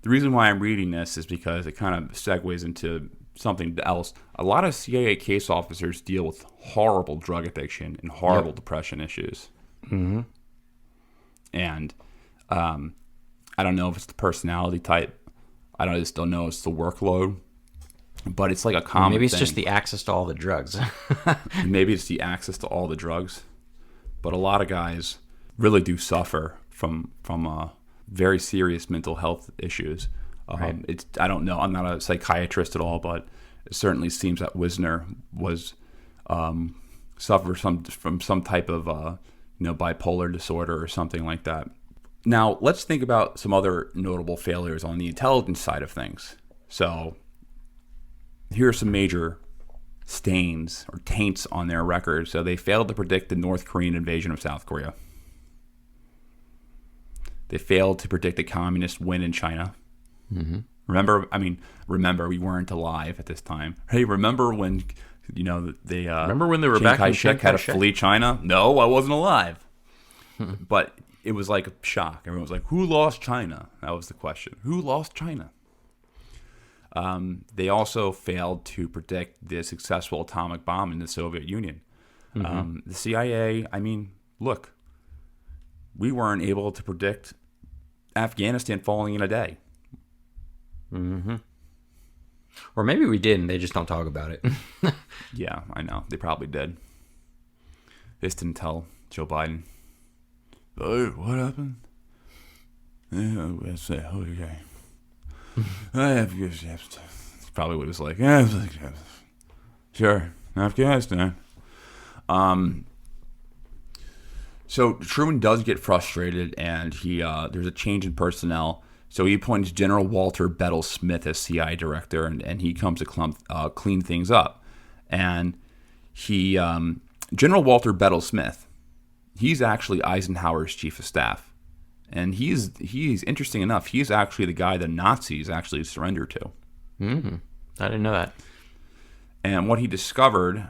The reason why I'm reading this is because it kind of segues into something else. A lot of CIA case officers deal with horrible drug addiction and horrible depression issues. Mm-hmm. And I don't know if it's the personality type. I just don't know if it's the workload. But it's like a common Maybe it's thing. just the access to all the drugs. Maybe it's the access to all the drugs. But a lot of guys really do suffer from very serious mental health issues. Right. I don't know. I'm not a psychiatrist at all, but it certainly seems that Wisner was suffered from some type of bipolar disorder or something like that. Now, let's think about some other notable failures on the intelligence side of things. So here are some major stains or taints on their record. So they failed to predict the North Korean invasion of South Korea. They failed to predict the communist win in China. Mm-hmm. Remember, we weren't alive at this time. Hey, remember when, they remember when they were Chiang back in Kai-shek had to flee China? No, I wasn't alive. But it was like a shock. Everyone was like, who lost China? That was the question. Who lost China? They also failed to predict the successful atomic bomb in the Soviet Union. Mm-hmm. The CIA, look, we weren't able to predict Afghanistan falling in a day. Mm-hmm. Or maybe we did, and they just don't talk about it. Yeah, I know. They probably did. They just didn't tell Joe Biden. Oh, what happened? Yeah, that's it. Okay. That's probably what it was like. Yeah, sure, Afghanistan. So Truman does get frustrated, and there's a change in personnel. So he appoints General Walter Bedell Smith as CIA director, and he comes to clean things up. And General Walter Bedell Smith, he's actually Eisenhower's chief of staff. And he's interesting enough, he's actually the guy the Nazis actually surrendered to. Mm-hmm. I didn't know that. And what he discovered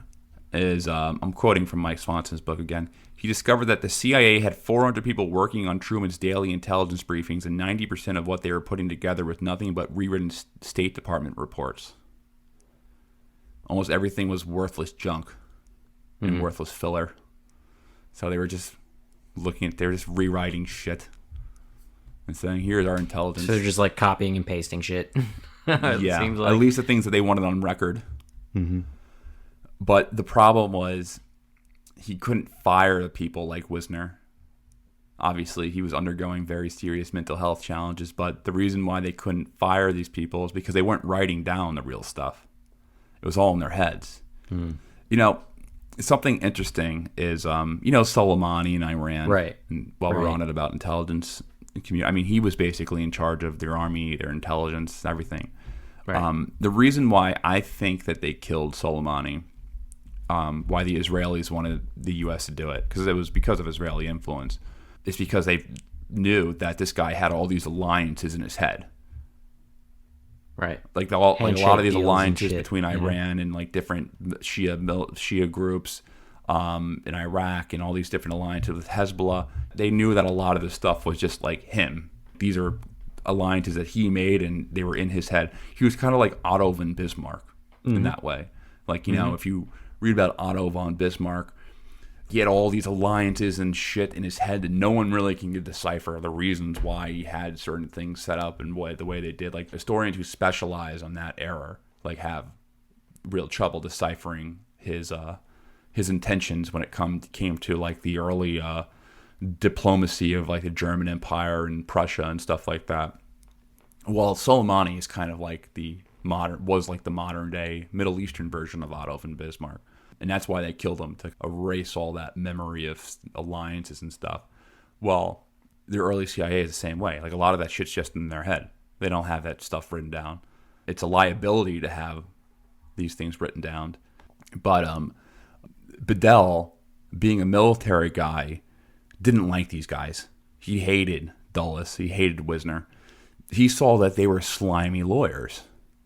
is, I'm quoting from Mike Swanson's book again, he discovered that the CIA had 400 people working on Truman's daily intelligence briefings, and 90% of what they were putting together was nothing but rewritten State Department reports. Almost everything was worthless junk and worthless filler. So they were just rewriting shit and saying, here's our intelligence. So they're just like copying and pasting shit. Yeah, seems like. At least the things that they wanted on record. Mm-hmm. But the problem was he couldn't fire the people like Wisner. Obviously, he was undergoing very serious mental health challenges, but the reason why they couldn't fire these people is because they weren't writing down the real stuff. It was all in their heads. Mm. Something interesting is, Soleimani in Iran. Right. And while we're on it about intelligence and community, he was basically in charge of their army, their intelligence, everything. Right. The reason why I think that they killed Soleimani, why the Israelis wanted the U.S. to do it, because it was because of Israeli influence, is because they knew that this guy had all these alliances in his head. Right. Like a lot of these alliances between Iran and like different Shia groups in Iraq and all these different alliances with Hezbollah. They knew that a lot of this stuff was just like him. These are alliances that he made, and they were in his head. He was kind of like Otto von Bismarck in that way. Like, if you read about Otto von Bismarck, he had all these alliances and shit in his head that no one really can decipher the reasons why he had certain things set up and the way they did. Like, historians who specialize on that era, like, have real trouble deciphering his intentions when it came to like the early diplomacy of like the German Empire and Prussia and stuff like that. Well, Soleimani is kind of like the modern day Middle Eastern version of Otto von Bismarck. And that's why they killed him, to erase all that memory of alliances and stuff. Well, the early CIA is the same way. Like, a lot of that shit's just in their head. They don't have that stuff written down. It's a liability to have these things written down. But Bedell, being a military guy, didn't like these guys. He hated Dulles. He hated Wisner. He saw that they were slimy lawyers.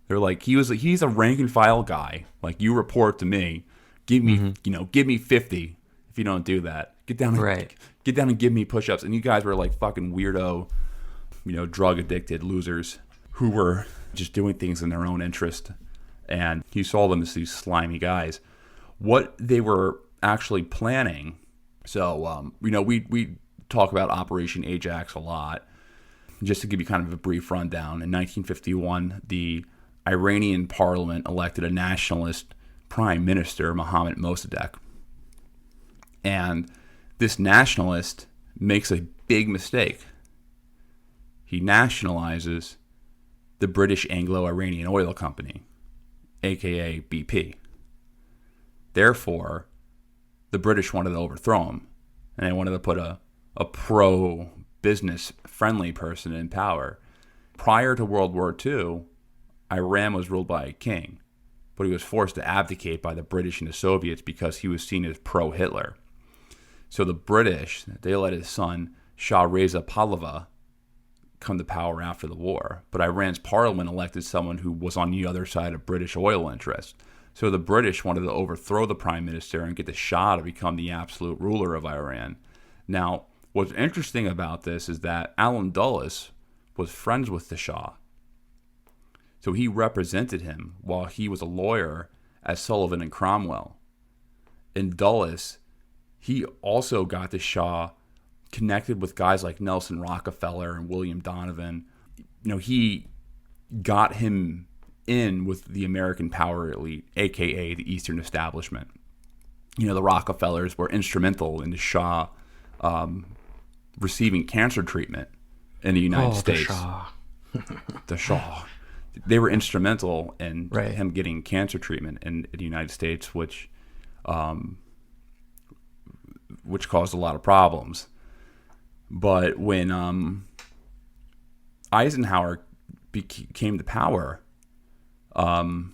They're like, he's a rank and file guy. Like, you report to me, give me give me 50 if you don't do that. Get down and give me push-ups. And you guys were like fucking weirdo, drug addicted losers who were just doing things in their own interest. And he saw them as these slimy guys. What they were actually planning. So, we talk about Operation Ajax a lot. Just to give you kind of a brief rundown, in 1951, the Iranian parliament elected a nationalist prime minister, Mohammad Mossadegh. And this nationalist makes a big mistake. He nationalizes the British Anglo-Iranian Oil Company, aka BP. Therefore, the British wanted to overthrow him, and they wanted to put a pro-business friendly person in power. Prior to World War II, Iran was ruled by a king, but he was forced to abdicate by the British and the Soviets because he was seen as pro-Hitler. So the British, they let his son, Shah Reza Pahlavi, come to power after the war. But Iran's parliament elected someone who was on the other side of British oil interests. So the British wanted to overthrow the prime minister and get the Shah to become the absolute ruler of Iran. Now, what's interesting about this is that Allen Dulles was friends with the Shah. So he represented him while he was a lawyer at Sullivan and Cromwell. And Dulles, he also got the Shah connected with guys like Nelson Rockefeller and William Donovan. He got him in with the American power elite, aka the Eastern Establishment. The Rockefellers were instrumental in the Shah receiving cancer treatment in the United States. The Shah. The Shah. They were instrumental in him getting cancer treatment in the United States, which caused a lot of problems. But when Eisenhower came to power, well,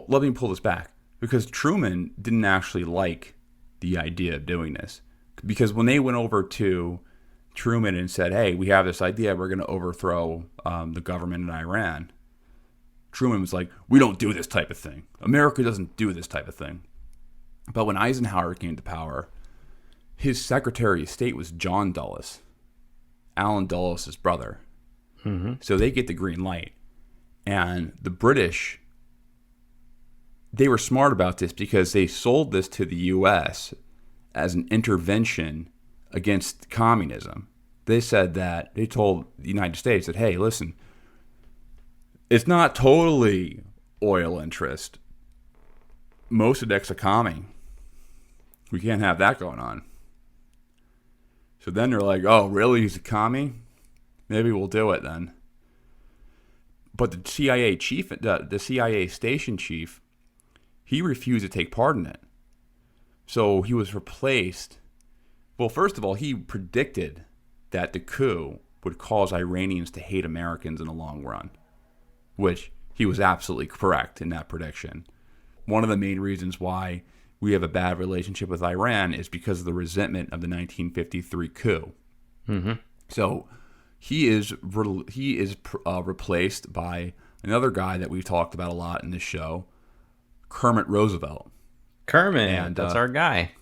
let me pull this back, because Truman didn't actually like the idea of doing this. Because when they went over to Truman and said, hey, we have this idea, we're going to overthrow the government in Iran, Truman was like, we don't do this type of thing. America doesn't do this type of thing. But when Eisenhower came to power, his Secretary of State was John Dulles, Allen Dulles' brother. Mm-hmm. So they get the green light. And the British, they were smart about this because they sold this to the U.S. as an intervention against communism. They said that, they told the United States that, hey, listen, it's not totally oil interest. Mossadegh's a commie. We can't have that going on. So then they're like, oh, really? He's a commie? Maybe we'll do it then. But the CIA chief, the CIA station chief, he refused to take part in it. So he was replaced. Well, first of all, he predicted that the coup would cause Iranians to hate Americans in the long run, which he was absolutely correct in that prediction. One of the main reasons why we have a bad relationship with Iran is because of the resentment of the 1953 coup. Mm-hmm. So he is replaced by another guy that we've talked about a lot in this show, Kermit Roosevelt. Kermit, that's our guy.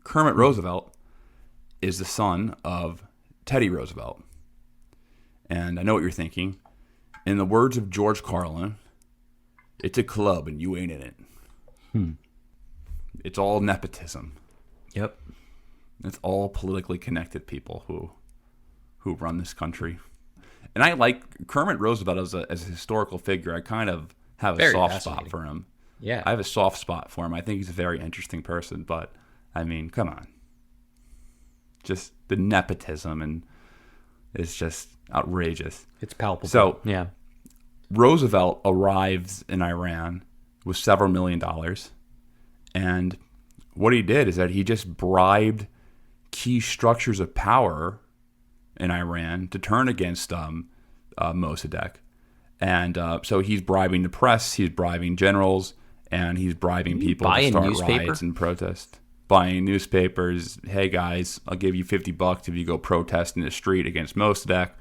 Kermit Roosevelt is the son of Teddy Roosevelt. And I know what you're thinking. In the words of George Carlin, it's a club and you ain't in it. It's all nepotism. Yep. It's all politically connected people who run this country. And I like Kermit Roosevelt as a historical figure. I kind of have a soft spot for him. Yeah. I have a soft spot for him. I think he's a very interesting person, but I mean, come on. Just the nepotism and it's just outrageous. It's palpable. So, yeah. Roosevelt arrives in Iran with several $1 million. And what he did is that he just bribed key structures of power in Iran to turn against Mossadegh. And so he's bribing the press, he's bribing generals, and he's bribing people to start riots and protest. buying newspapers. Hey guys, I'll give you $50 if you go protest in the street against Mossadegh.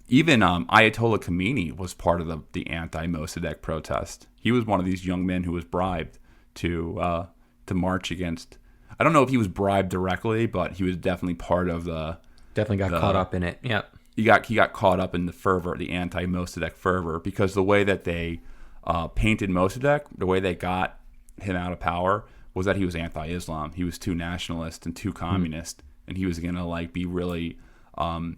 Even Ayatollah Khomeini was part of the anti-Mossadegh protest. He was one of these young men who was bribed to march against. I don't know if he was bribed directly, but he was definitely part of the. Definitely got caught up in it. Yeah. He got caught up in the fervor, the anti-Mossadegh fervor, because the way that they painted Mossadegh, the way they got him out of power, was that he was anti-Islam. He was too nationalist and too communist, and he was gonna like be really.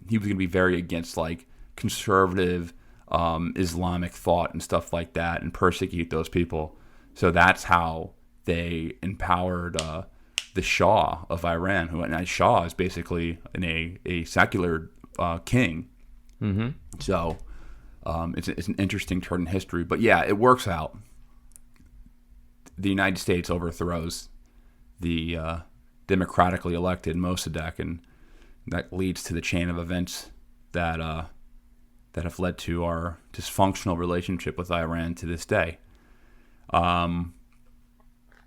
He was gonna be very against like conservative Islamic thought and stuff like that, and persecute those people. So that's how they empowered the Shah of Iran, who and Shah is basically a secular king. Mm-hmm. So it's an interesting turn in history. But yeah, it works out. The United States overthrows the democratically elected Mossadegh, and that leads to the chain of events that have led to our dysfunctional relationship with Iran to this day.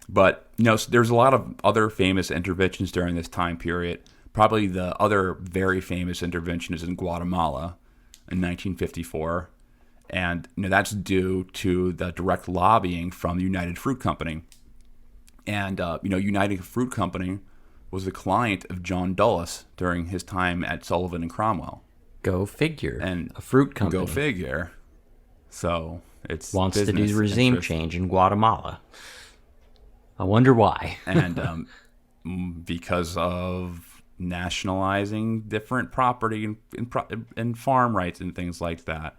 But there's a lot of other famous interventions during this time period. Probably the other very famous intervention is in Guatemala in 1954, and that's due to the direct lobbying from the United Fruit Company. And United Fruit Company was the client of John Dulles during his time at Sullivan and Cromwell. Go figure. And a fruit company. Go figure. So it's wants to do regime change in Guatemala. I wonder why. And because of nationalizing different property and farm rights and things like that.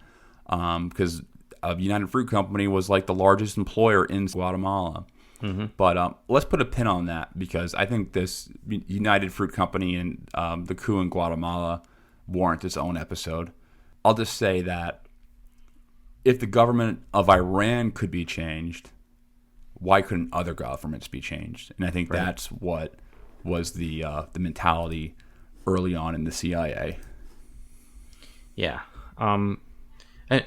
Because United Fruit Company was like the largest employer in Guatemala. Mm-hmm. But let's put a pin on that, because I think this United Fruit Company and the coup in Guatemala warrant its own episode. I'll just say that if the government of Iran could be changed, why couldn't other governments be changed? And I think that's what was the mentality early on in the CIA. Yeah. And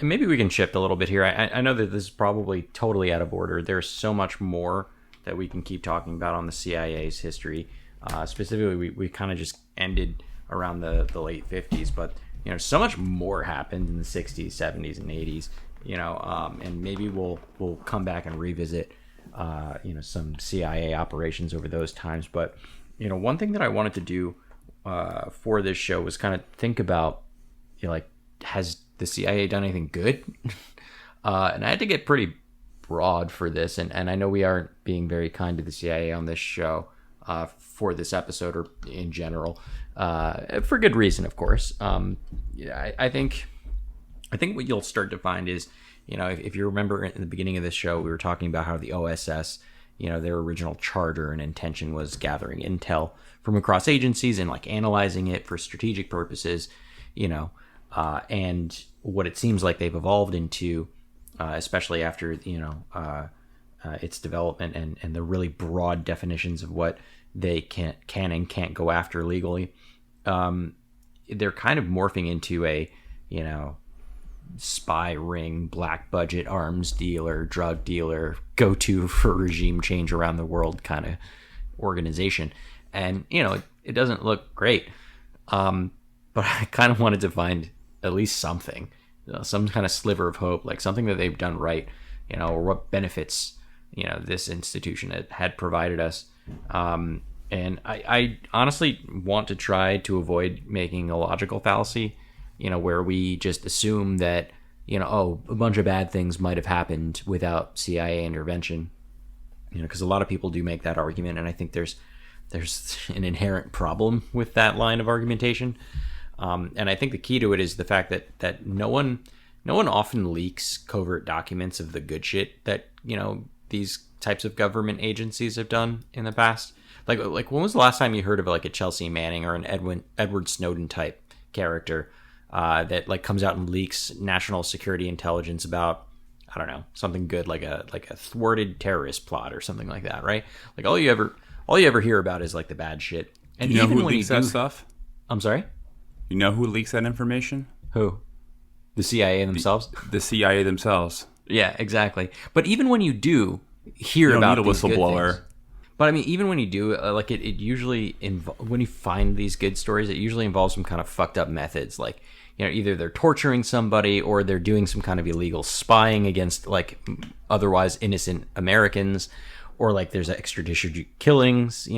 maybe we can shift a little bit here. I know that this is probably totally out of order. There's so much more that we can keep talking about on the CIA's history. Specifically, we kind of just ended around the late 50s, but so much more happened in the 60s, 70s, and 80s. And maybe we'll come back and revisit some CIA operations over those times. But one thing that I wanted to do for this show was kind of think about has the CIA done anything good? And I had to get pretty broad for this, and I know we aren't being very kind to the CIA on this show for this episode or in general, for good reason, of course. I think what you'll start to find is, if you remember in the beginning of this show, we were talking about how the OSS, their original charter and intention was gathering intel from across agencies and analyzing it for strategic purposes, and what it seems like they've evolved into, especially after its development and the really broad definitions of what they can and can't go after legally. They're kind of morphing into a spy ring, black budget arms dealer, drug dealer, go-to for regime change around the world kind of organization. And it doesn't look great, but I kind of wanted to find at least something, some kind of sliver of hope, like something that they've done right, or what benefits this institution had provided us. And I honestly want to try to avoid making a logical fallacy, where we just assume that a bunch of bad things might have happened without CIA intervention, because a lot of people do make that argument, and I think there's an inherent problem with that line of argumentation. And I think the key to it is the fact that no one often leaks covert documents of the good shit that these types of government agencies have done in the past. Like when was the last time you heard of a Chelsea Manning or an Edward Snowden type character that comes out and leaks national security intelligence about, I don't know, something good, like a thwarted terrorist plot or something like that, right? All you ever hear about is the bad shit. And you know even who when leaks that stuff? I'm sorry? You know who leaks that information? Who? The CIA themselves? The CIA themselves. Yeah, exactly. But even when you do hear you don't about need a these good whistleblower. things, But I mean, even when you do, like it usually when you find these good stories, it usually involves some kind of fucked up methods, like either they're torturing somebody or they're doing some kind of illegal spying against like otherwise innocent Americans, or like there's extrajudicial killings,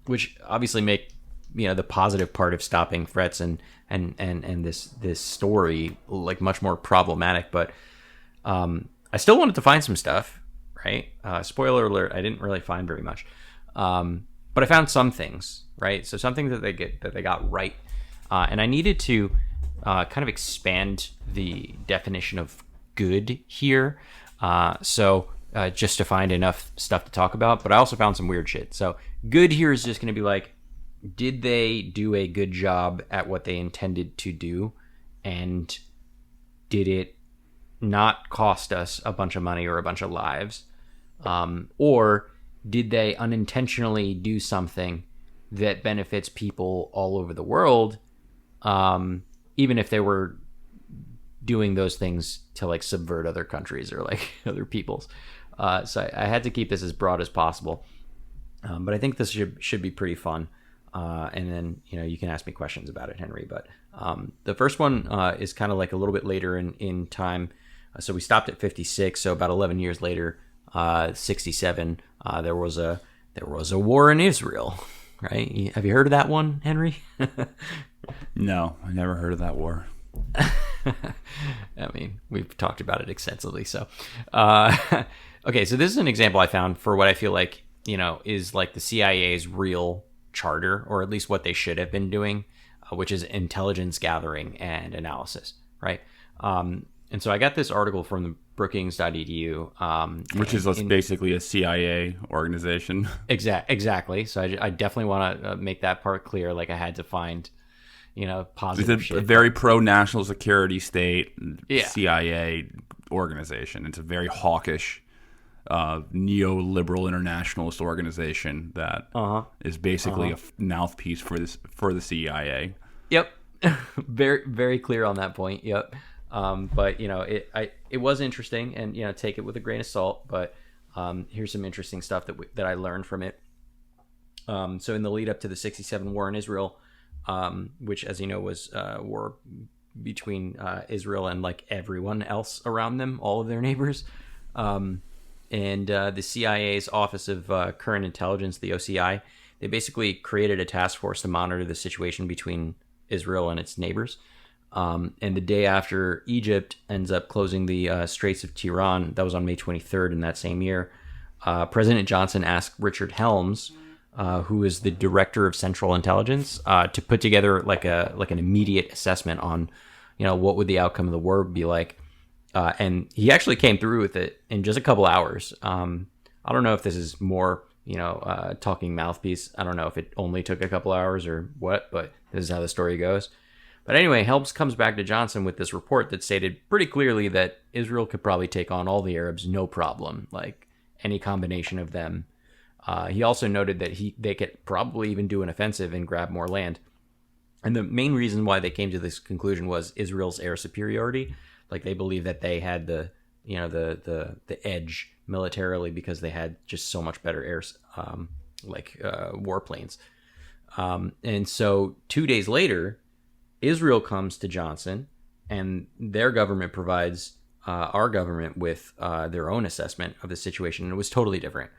which obviously make the positive part of stopping threats and this story like much more problematic. But I still wanted to find some stuff. Right. Spoiler alert. I didn't really find very much, but I found some things. Right. So some things that they got right, and I needed to kind of expand the definition of good here. Just to find enough stuff to talk about, but I also found some weird shit. So good here is just going to be like, did they do a good job at what they intended to do, and did it not cost us a bunch of money or a bunch of lives? Or did they unintentionally do something that benefits people all over the world, even if they were doing those things to like subvert other countries or like other peoples? So I had to keep this as broad as possible, but I think this should be pretty fun. And then you can ask me questions about it, Henry. But the first one is kind of like a little bit later in time. So we stopped at 56. So about 11 years later. 67, there was a war in Israel, right? Have you heard of that one, Henry? No, I never heard of that war. I mean, we've talked about it extensively. So, okay, so this is an example I found for what I feel like, is like the CIA's real charter, or at least what they should have been doing, which is intelligence gathering and analysis, right? And so I got this article from the Brookings.edu. Which is basically a CIA organization. Exactly. So I definitely want to make that part clear. Like I had to find, positive shit. It's a very pro-national security state CIA organization. It's a very hawkish, neoliberal internationalist organization that is basically a mouthpiece for the CIA. Yep. Very, very clear on that point. Yep. But it was interesting, and take it with a grain of salt. But here's some interesting stuff that I learned from it. So in the lead up to the '67 war in Israel, which, as you know, was war between Israel and like everyone else around them, all of their neighbors, and the CIA's Office of Current Intelligence, the OCI, they basically created a task force to monitor the situation between Israel and its neighbors. And the day after Egypt ends up closing the Straits of Tiran, that was on May 23rd in that same year, President Johnson asked Richard Helms, who is the director of Central Intelligence, to put together like an immediate assessment on, what would the outcome of the war be like. And he actually came through with it in just a couple hours. I don't know if this is more, talking mouthpiece. I don't know if it only took a couple hours or what, but this is how the story goes. But anyway, Helms comes back to Johnson with this report that stated pretty clearly that Israel could probably take on all the Arabs, no problem, like any combination of them. He also noted that they could probably even do an offensive and grab more land. And the main reason why they came to this conclusion was Israel's air superiority. Like they believed that they had the edge militarily because they had just so much better air, warplanes. And so 2 days later, Israel comes to Johnson, and their government provides our government with their own assessment of the situation, and it was totally different.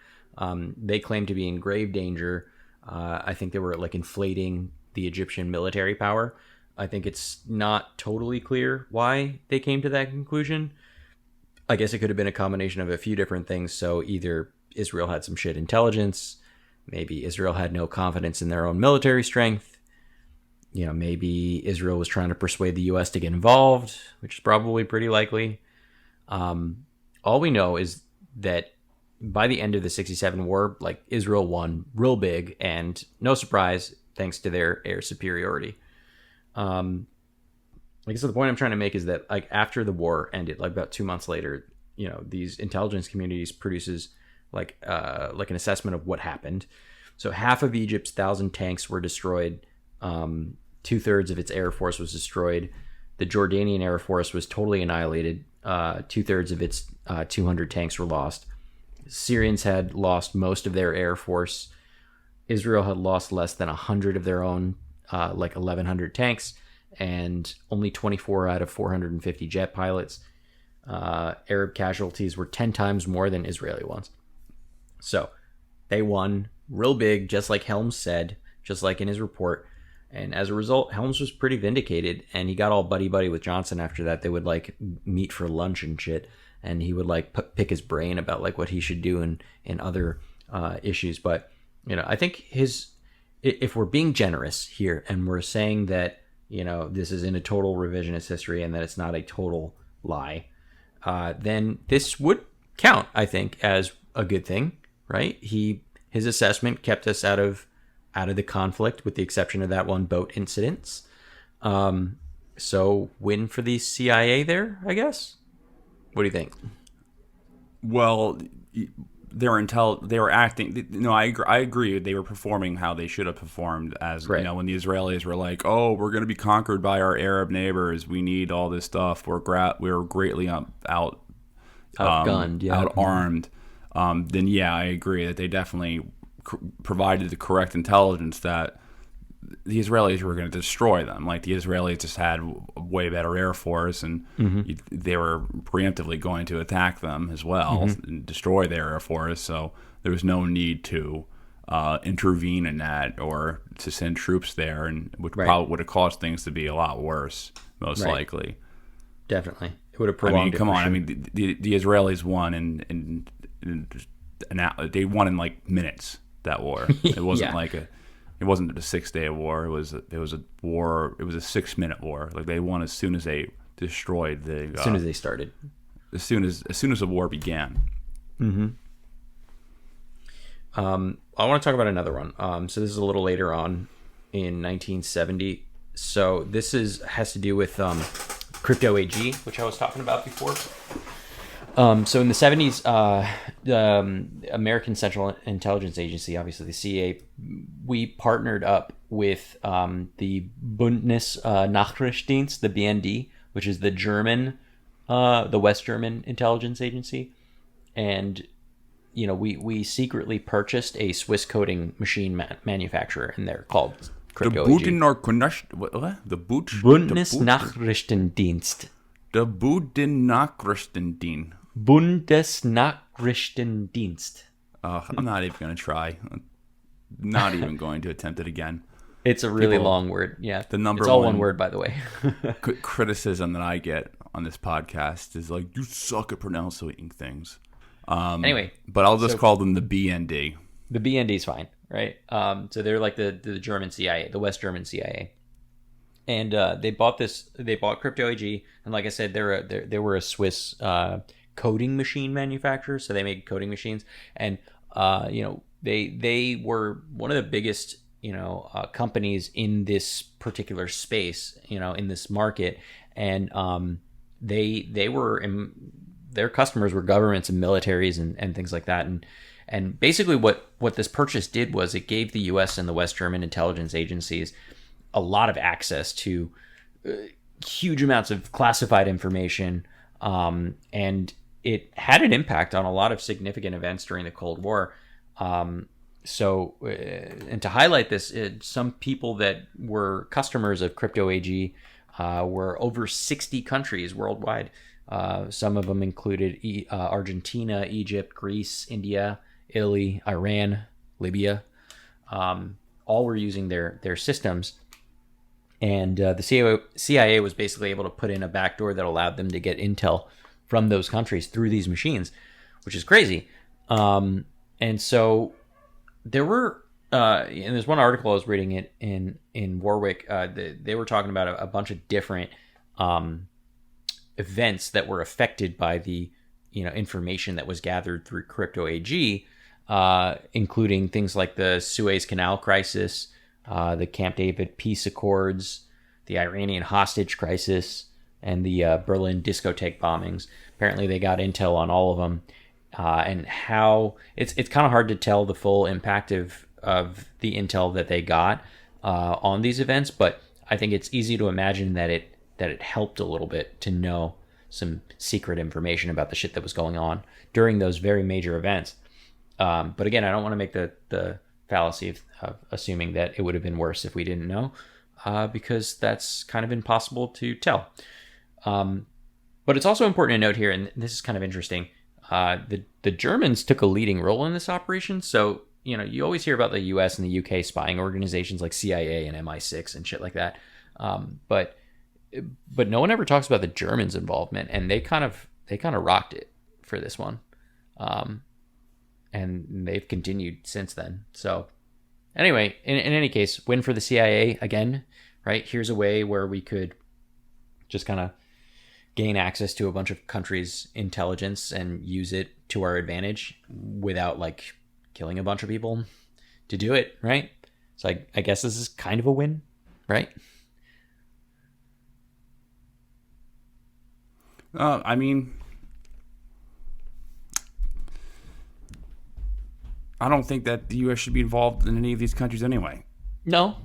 They claimed to be in grave danger. I think they were like inflating the Egyptian military power. I think it's not totally clear why they came to that conclusion. I guess it could have been a combination of a few different things. So either Israel had some shit intelligence, maybe Israel had no confidence in their own military strength. Maybe Israel was trying to persuade the U.S. to get involved, which is probably pretty likely. All we know is that by the end of the '67 war, like Israel won real big, and no surprise, thanks to their air superiority. So the point I'm trying to make is that like after the war ended, like about 2 months later, these intelligence communities produces like an assessment of what happened. So half of Egypt's 1,000 tanks were destroyed. 2/3 of its air force was destroyed. The Jordanian air force was totally annihilated. 2/3 of its 200 tanks were lost. Syrians had lost most of their air force. Israel had lost less than 100 of their own, like 1,100 tanks, and only 24 out of 450 jet pilots. Arab casualties were 10 times more than Israeli ones. So they won real big, just like Helms said, just like in his report. And as a result, Helms was pretty vindicated, and he got all buddy-buddy with Johnson after that. They would, like, meet for lunch and shit, and he would, like, pick his brain about, like, what he should do in other issues. But, you know, I think if we're being generous here and we're saying that, you know, this is in a total revisionist history and that it's not a total lie, then this would count, I think, as a good thing, right? His assessment kept us out of the conflict, with the exception of that one boat incident. So win for the CIA there, I guess. What do you think? Well, they were acting. No, I agree. They were performing how they should have performed. As right. You know, when the Israelis were like, "Oh, we're going to be conquered by our Arab neighbors. We need all this stuff. We're greatly outgunned, outarmed." Then yeah, I agree that they definitely provided the correct intelligence that the Israelis were going to destroy them. Like, the Israelis just had a way better air force, and they were preemptively going to attack them as well and destroy their air force. So there was no need to intervene in that or to send troops there, and which probably would have caused things to be a lot worse, most likely. Definitely, it would have prolonged. I mean, come on. Sure. I mean, the Israelis won and they won in like minutes. That war. It wasn't it wasn't a 6-day war. It was a war. It was a 6-minute war. Like, they won as soon as they destroyed the. As soon as they started. As soon as the war began. Mm-hmm. I want to talk about another one. So this is a little later on in 1970. So this has to do with crypto AG, which I was talking about before. So in the 70s, the American Central Intelligence Agency, obviously the CIA, we partnered up with the Bundesnachrichtendienst, the BND, which is the German, the West German intelligence agency. And, you know, we secretly purchased a Swiss coding machine manufacturer in there called Crypto AG. The Bundesnachrichtendienst. The Bundesnachrichtendienst. Bundesnachrichtendienst. I'm not even going to try. Not even going to attempt it again. It's a really long word. Yeah. It's all one word, by the way. criticism that I get on this podcast is like, you suck at pronouncing things. Anyway. But I'll just call them the BND. The BND is fine, right? So they're like the German CIA, the West German CIA. And they bought Crypto AG, and like I said, they were a Swiss coding machine manufacturer, so they made coding machines, and you know, they were one of the biggest, you know, companies in this particular space, you know, in this market, and they were their customers were governments and militaries and things like that, and basically what this purchase did was it gave the U.S. and the West German intelligence agencies a lot of access to huge amounts of classified information, and it had an impact on a lot of significant events during the Cold War. So, and to highlight this, some people that were customers of Crypto AG were over 60 countries worldwide. Some of them included Argentina, Egypt, Greece, India, Italy, Iran, Libya. All were using their systems. And the CIA was basically able to put in a backdoor that allowed them to get intel from those countries through these machines, which is crazy. And so there were, and there's one article I was reading it in Warwick. They were talking about a bunch of different events that were affected by the, you know, information that was gathered through Crypto AG, including things like the Suez Canal crisis, the Camp David peace accords, the Iranian hostage crisis, and the Berlin discotheque bombings. Apparently they got intel on all of them, and how it's kind of hard to tell the full impact of the intel that they got on these events, but I think it's easy to imagine that it helped a little bit to know some secret information about the shit that was going on during those very major events. But again, I don't want to make the fallacy of assuming that it would have been worse if we didn't know, because that's kind of impossible to tell. But it's also important to note here, and this is kind of interesting, the Germans took a leading role in this operation. So, you always hear about the US and the UK spying organizations like CIA and MI6 and shit like that. But no one ever talks about the Germans' involvement, and they kind of rocked it for this one. And they've continued since then. So anyway, in any case, win for the CIA again, right? Here's a way where we could just kind of gain access to a bunch of countries' intelligence and use it to our advantage without like killing a bunch of people to do it, right? So I guess this is kind of a win, right? I mean, I don't think that the U.S. should be involved in any of these countries anyway. No.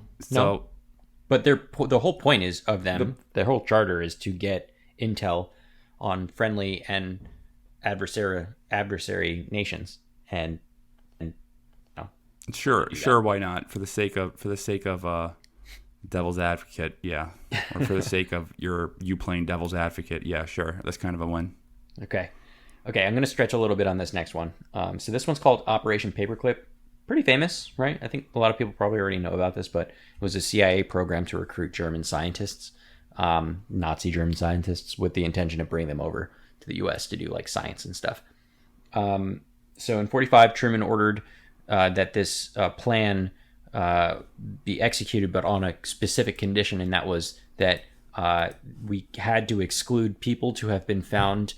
But the whole point is of them, their whole charter is to get intel on friendly and adversary nations, and sure, why not? For the sake of devil's advocate, yeah, or for the sake of you playing devil's advocate, yeah, sure, that's kind of a win. Okay, I'm going to stretch a little bit on this next one. So this one's called Operation Paperclip. Pretty famous, right? I think a lot of people probably already know about this, but it was a CIA program to recruit German scientists, Nazi German scientists, with the intention of bringing them over to the U.S. to do like science and stuff. So in 1945, Truman ordered that this plan be executed, but on a specific condition, and that was that we had to exclude people to have been found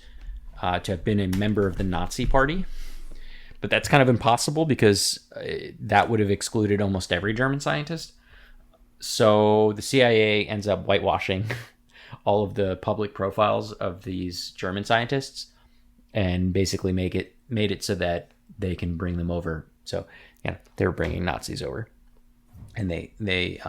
to have been a member of the Nazi Party. But that's kind of impossible because that would have excluded almost every German scientist. So the CIA ends up whitewashing all of the public profiles of these German scientists and basically made it so that they can bring them over. So yeah, they were bringing Nazis over, and they ended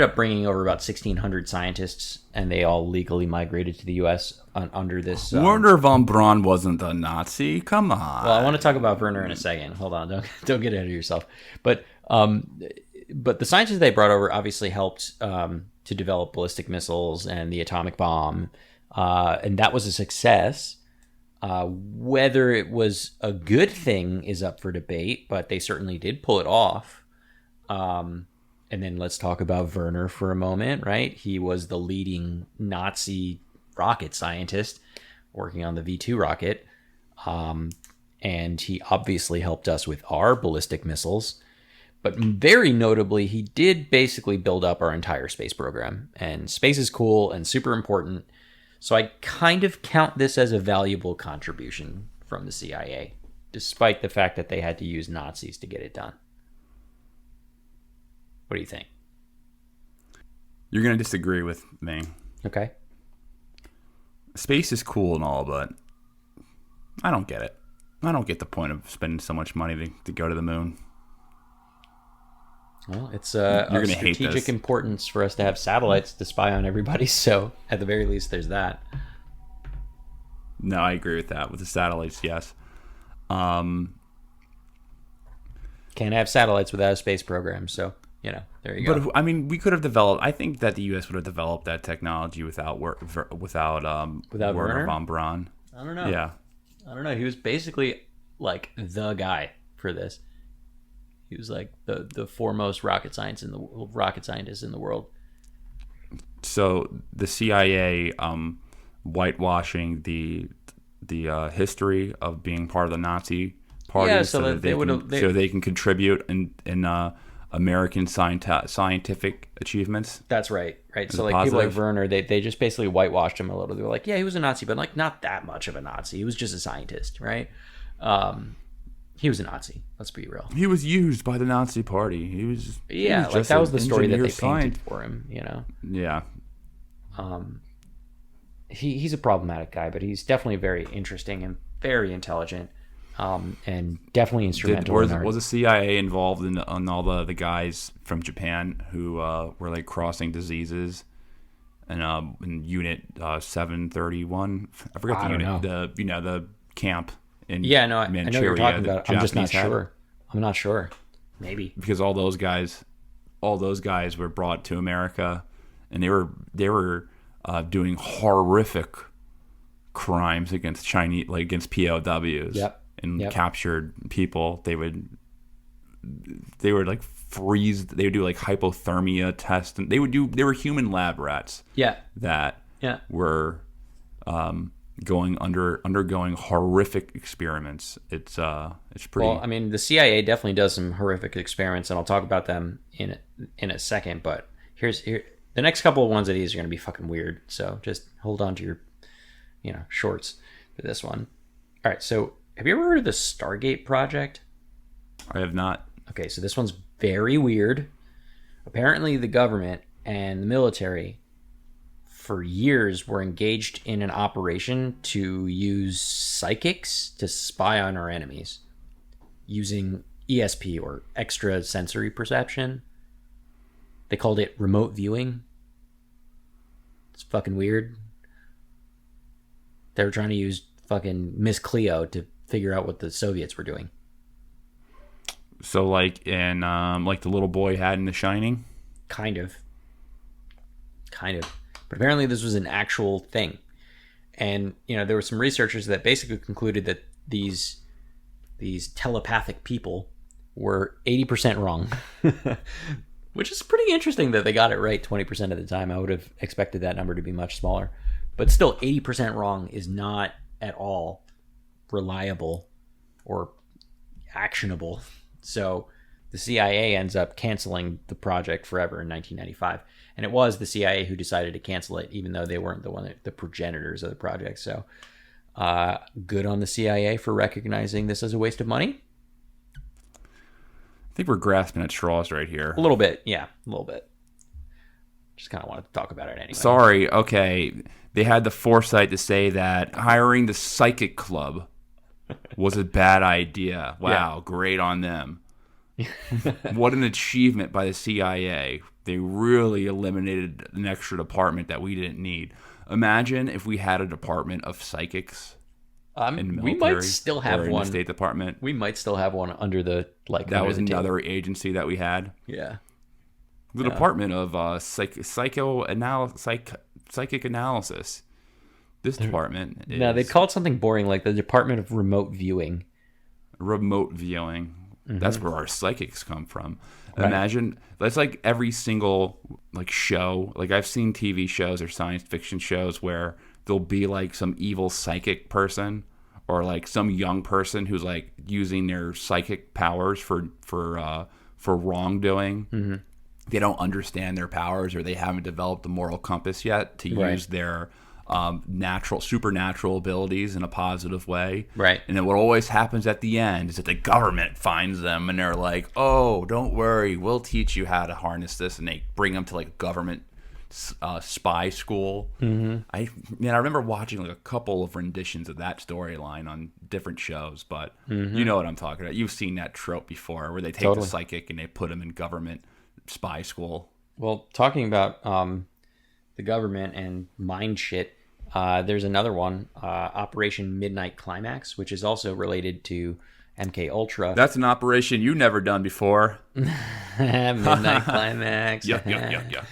up bringing over about 1,600 scientists, and they all legally migrated to the U.S. Under this. Werner von Braun wasn't a Nazi. Come on. Well, I want to talk about Werner in a second. Hold on, don't get ahead of yourself. But the scientists they brought over obviously helped to develop ballistic missiles and the atomic bomb, and that was a success. Whether it was a good thing is up for debate, but they certainly did pull it off. And then let's talk about Werner for a moment, right? He was the leading Nazi rocket scientist working on the V2 rocket. And he obviously helped us with our ballistic missiles. But very notably, he did basically build up our entire space program. And space is cool and super important. So I kind of count this as a valuable contribution from the CIA, despite the fact that they had to use Nazis to get it done. What do you think? You're going to disagree with me. Okay. Space is cool and all, but I don't get it. I don't get the point of spending so much money to go to the moon. Well, it's of strategic importance for us to have satellites to spy on everybody, so at the very least, there's that. No, I agree with that. With the satellites, yes. Can't have satellites without a space program, so... there you go. But I mean, we could have developed. I think that the U.S. would have developed that technology without Werner von Braun. I don't know. Yeah, I don't know. He was basically like the guy for this. He was like the foremost rocket scientist in the world. So the CIA whitewashing the history of being part of the Nazi Party, so they can contribute in American scientific achievements. That's right. So like people like Werner, they just basically whitewashed him a little. They were like, yeah, he was a Nazi, but like not that much of a Nazi. He was just a scientist, right? He was a Nazi. Let's be real. He was used by the Nazi Party. He was that was the story that they painted for him. Yeah. He's a problematic guy, but he's definitely very interesting and very intelligent. And definitely instrumental. Was the CIA involved in all the guys from Japan who were like crossing diseases and in Unit 731. I forgot the I don't unit. know. The camp in Yeah, no, I know what you're talking the about. I'm just not Japanese had. sure. I'm not sure. Maybe. Because all those guys were brought to America, and they were doing horrific crimes against Chinese, like against POWs. Yep. And captured people. They would like freeze. They would do like hypothermia tests, and they were human lab rats. Yeah. That Yeah. were undergoing horrific experiments. It's pretty. Well, I mean, the CIA definitely does some horrific experiments, and I'll talk about them in a second. But here the next couple of ones of these are going to be fucking weird. So just hold on to your, shorts for this one. All right. So have you ever heard of the Stargate project? I have not. Okay, so this one's very weird. Apparently, the government and the military for years were engaged in an operation to use psychics to spy on our enemies using ESP, or extrasensory perception. They called it remote viewing. It's fucking weird. They were trying to use fucking Miss Cleo to figure out what the Soviets were doing. So like in like the little boy had in The Shining? Kind of. But apparently this was an actual thing. And, there were some researchers that basically concluded that these telepathic people were 80% wrong. Which is pretty interesting that they got it right 20% of the time. I would have expected that number to be much smaller. But still, 80% wrong is not at all reliable or actionable. So the CIA ends up canceling the project forever in 1995. And it was the CIA who decided to cancel it, even though they weren't the progenitors of the project. So good on the CIA for recognizing this as a waste of money. I think we're grasping at straws right here. A little bit. Yeah, a little bit. Just kind of wanted to talk about it anyway. Sorry. Okay. They had the foresight to say that hiring the psychic club was a bad idea. Wow. Yeah. Great on them. What an achievement by the CIA. They really eliminated an extra department that we didn't need. Imagine if we had a department of psychics in the military. We might still have or in one. The State Department. We might still have one under the That was another agency that we had. Yeah. The Department of Psychic Analysis. This department is... No, they call it something boring, like the Department of Remote Viewing. Remote viewing. Mm-hmm. That's where our psychics come from. Right. Imagine, that's like every single like show. Like I've seen TV shows or science fiction shows where there'll be like some evil psychic person or like some young person who's like using their psychic powers for wrongdoing. Mm-hmm. They don't understand their powers, or they haven't developed the moral compass yet to use their supernatural abilities in a positive way. Right. And then what always happens at the end is that the government finds them and they're like, oh, don't worry, we'll teach you how to harness this. And they bring them to like a government spy school. Mm-hmm. I remember watching like a couple of renditions of that storyline on different shows, but you know what I'm talking about. You've seen that trope before where they take the psychic and they put them in government spy school. Well, talking about the government and mind shit, there's another one, Operation Midnight Climax, which is also related to MK Ultra. That's an operation you've never done before. Midnight Climax. Yeah.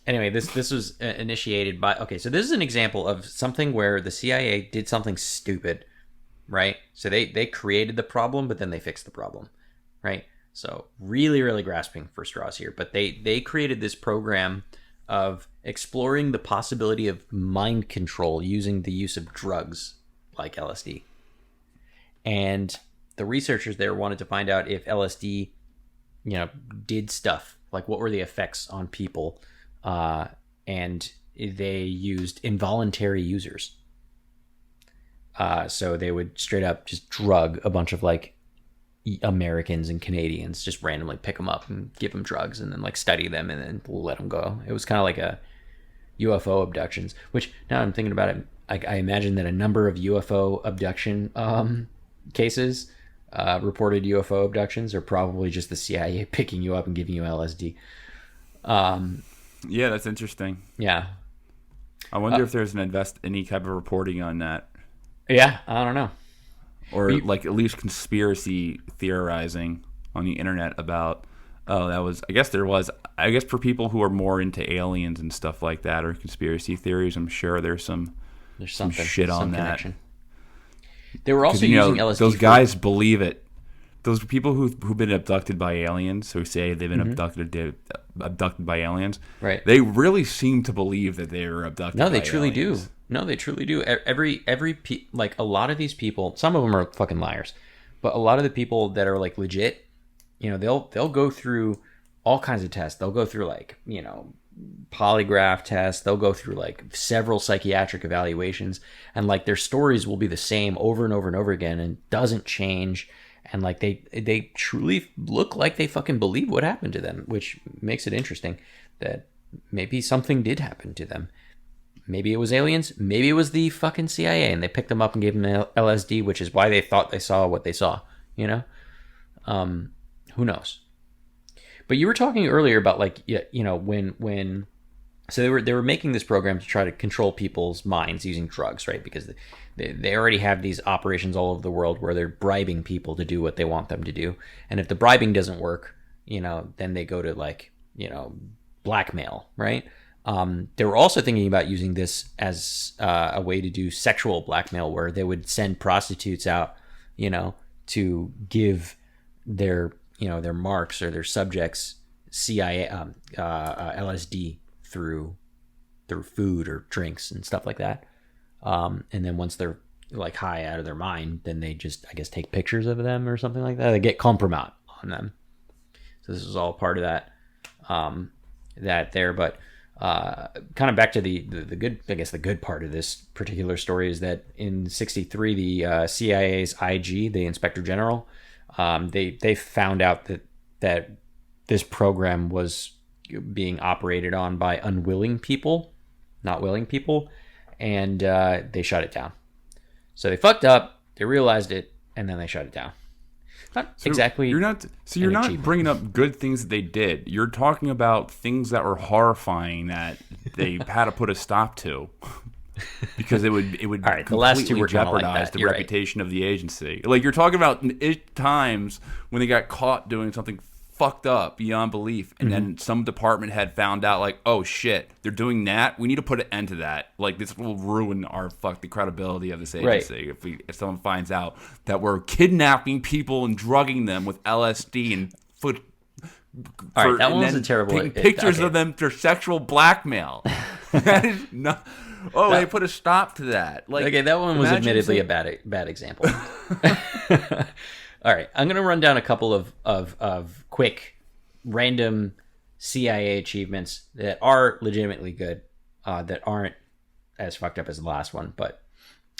Anyway, this was initiated by... Okay, so this is an example of something where the CIA did something stupid, right? So they created the problem, but then they fixed the problem, right? So really, really grasping for straws here. But they created this program of exploring the possibility of mind control using the use of drugs like LSD. And the researchers there wanted to find out if LSD, did stuff. Like what were the effects on people? And they used involuntary users. So they would straight up just drug a bunch of like Americans and Canadians, just randomly pick them up and give them drugs and then like study them and then let them go. It was kind of like a UFO abductions, which now I'm thinking about it, I imagine that a number of UFO abduction cases, reported UFO abductions, are probably just the CIA picking you up and giving you LSD. Yeah, that's interesting. Yeah. I wonder if there's any type of reporting on that, Yeah, I don't know. or like at least conspiracy theorizing on the internet about. Oh, that was. I guess there was. I guess for people who are more into aliens and stuff like that, or conspiracy theories, I'm sure there's some something shit on some that. connection. They were also 'Cause, using LSD. Those guys believe it. Those people who've been abducted by aliens, who say they've been abducted by aliens, Right. They really seem to believe that they were abducted. No, they by truly aliens. do. No, they truly do. Like a lot of these people, some of them are fucking liars, but a lot of the people that are like legit, they'll go through all kinds of tests. They'll go through like, polygraph tests. They'll go through like several psychiatric evaluations, and like their stories will be the same over and over and over again, and doesn't change. And like they truly look like they fucking believe what happened to them, which makes it interesting that maybe something did happen to them. Maybe it was aliens. Maybe it was the fucking CIA, and they picked them up and gave them LSD, which is why they thought they saw what they saw. Who knows? But you were talking earlier about like, when so they were making this program to try to control people's minds using drugs, right? Because they already have these operations all over the world where they're bribing people to do what they want them to do, and if the bribing doesn't work, then they go to like, blackmail, right? They were also thinking about using this as a way to do sexual blackmail, where they would send prostitutes out, to give their marks or their subjects CIA LSD through food or drinks and stuff like that. And then once they're like high out of their mind, then they just, I guess, take pictures of them or something like that. They get compromat on them. So this is all part of that. But kind of back to the good, I guess the good part of this particular story is that in '63, the CIA's IG, the Inspector General, they found out that this program was being operated on by unwilling people, not willing people, and they shut it down. So they fucked up, they realized it, and then they shut it down. You're not bringing up good things that they did. You're talking about things that were horrifying that they had to put a stop to. Because it would all right, the last two were jeopardize the reputation of the agency. Like, you're talking about times when they got caught doing something fucked up beyond belief, and then some department had found out, like, oh shit, they're doing that. We need to put an end to that. Like, this will ruin the credibility of this agency if someone finds out that we're kidnapping people and drugging them with LSD and foot. All right, that one was a terrible. Taking pictures of them for sexual blackmail. That is not. Oh, they put a stop to that. Like, okay, that one was admittedly a bad example. All right, I'm going to run down a couple of quick, random CIA achievements that are legitimately good, that aren't as fucked up as the last one. But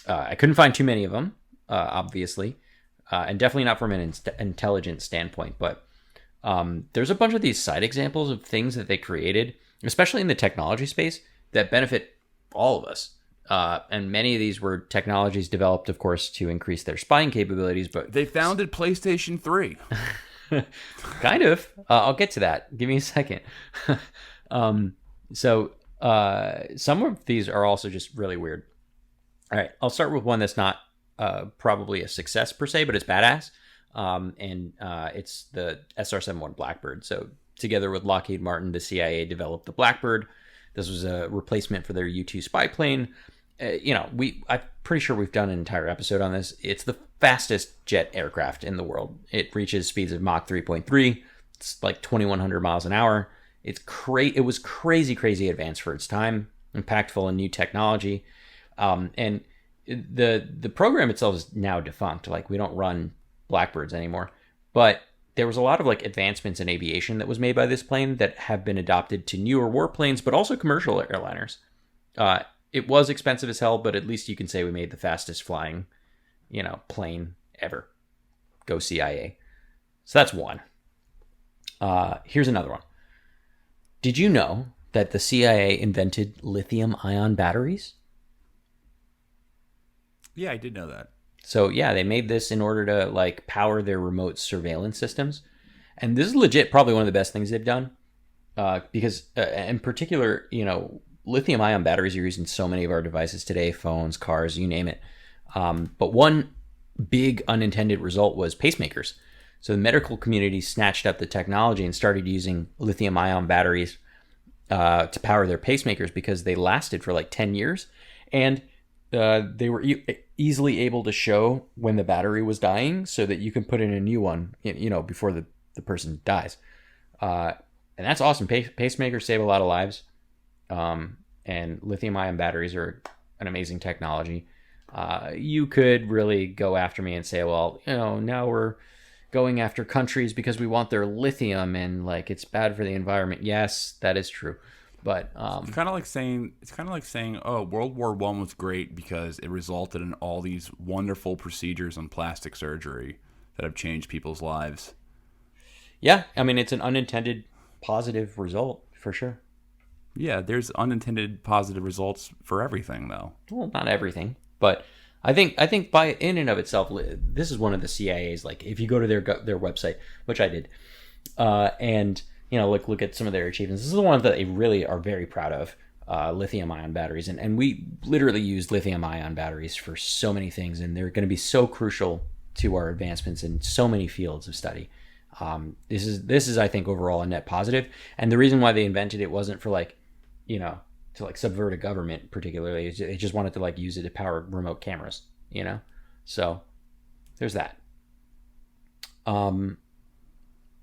I couldn't find too many of them, obviously, and definitely not from an intelligence standpoint. But there's a bunch of these side examples of things that they created, especially in the technology space, that benefit all of us. And many of these were technologies developed, of course, to increase their spying capabilities. But they founded PlayStation 3. Kind of. I'll get to that. Give me a second. So some of these are also just really weird. All right, I'll start with one that's not probably a success per se, but it's badass. And it's the SR-71 Blackbird. So together with Lockheed Martin, the CIA developed the Blackbird. This was a replacement for their U-2 spy plane. I'm pretty sure we've done an entire episode on this. It's the fastest jet aircraft in the world. It reaches speeds of Mach 3.3. It's like 2,100 miles an hour. It was crazy advanced for its time, impactful and new technology. And the program itself is now defunct. Like, we don't run Blackbirds anymore. But there was a lot of like advancements in aviation that was made by this plane that have been adopted to newer warplanes, but also commercial airliners. It was expensive as hell, but at least you can say we made the fastest flying, plane ever. Go CIA. So that's one. Here's another one. Did you know that the CIA invented lithium-ion batteries? Yeah, I did know that. So yeah, they made this in order to like power their remote surveillance systems. And this is legit probably one of the best things they've done. because in particular, lithium-ion batteries are used in so many of our devices today, phones, cars, you name it. But one big unintended result was pacemakers. So the medical community snatched up the technology and started using lithium-ion batteries to power their pacemakers because they lasted for like 10 years. And they were easily able to show when the battery was dying so that you can put in a new one, before the person dies. And that's awesome. Pacemakers save a lot of lives. And lithium-ion batteries are an amazing technology. You could really go after me and say, well, now we're going after countries because we want their lithium and like it's bad for the environment. Yes, that is true. But it's kind of like saying, oh, World War I was great because it resulted in all these wonderful procedures on plastic surgery that have changed people's lives. Yeah, I mean, it's an unintended positive result for sure. Yeah, there's unintended positive results for everything, though. Well, not everything, but I think by in and of itself, this is one of the CIA's. Like, if you go to their website, which I did, and look at some of their achievements. This is the one that they really are very proud of. Lithium-ion batteries, and we literally use lithium-ion batteries for so many things, and they're going to be so crucial to our advancements in so many fields of study. This is I think overall a net positive, and the reason why they invented it wasn't for to subvert a government particularly. They just wanted to use it to power remote cameras, so there's that.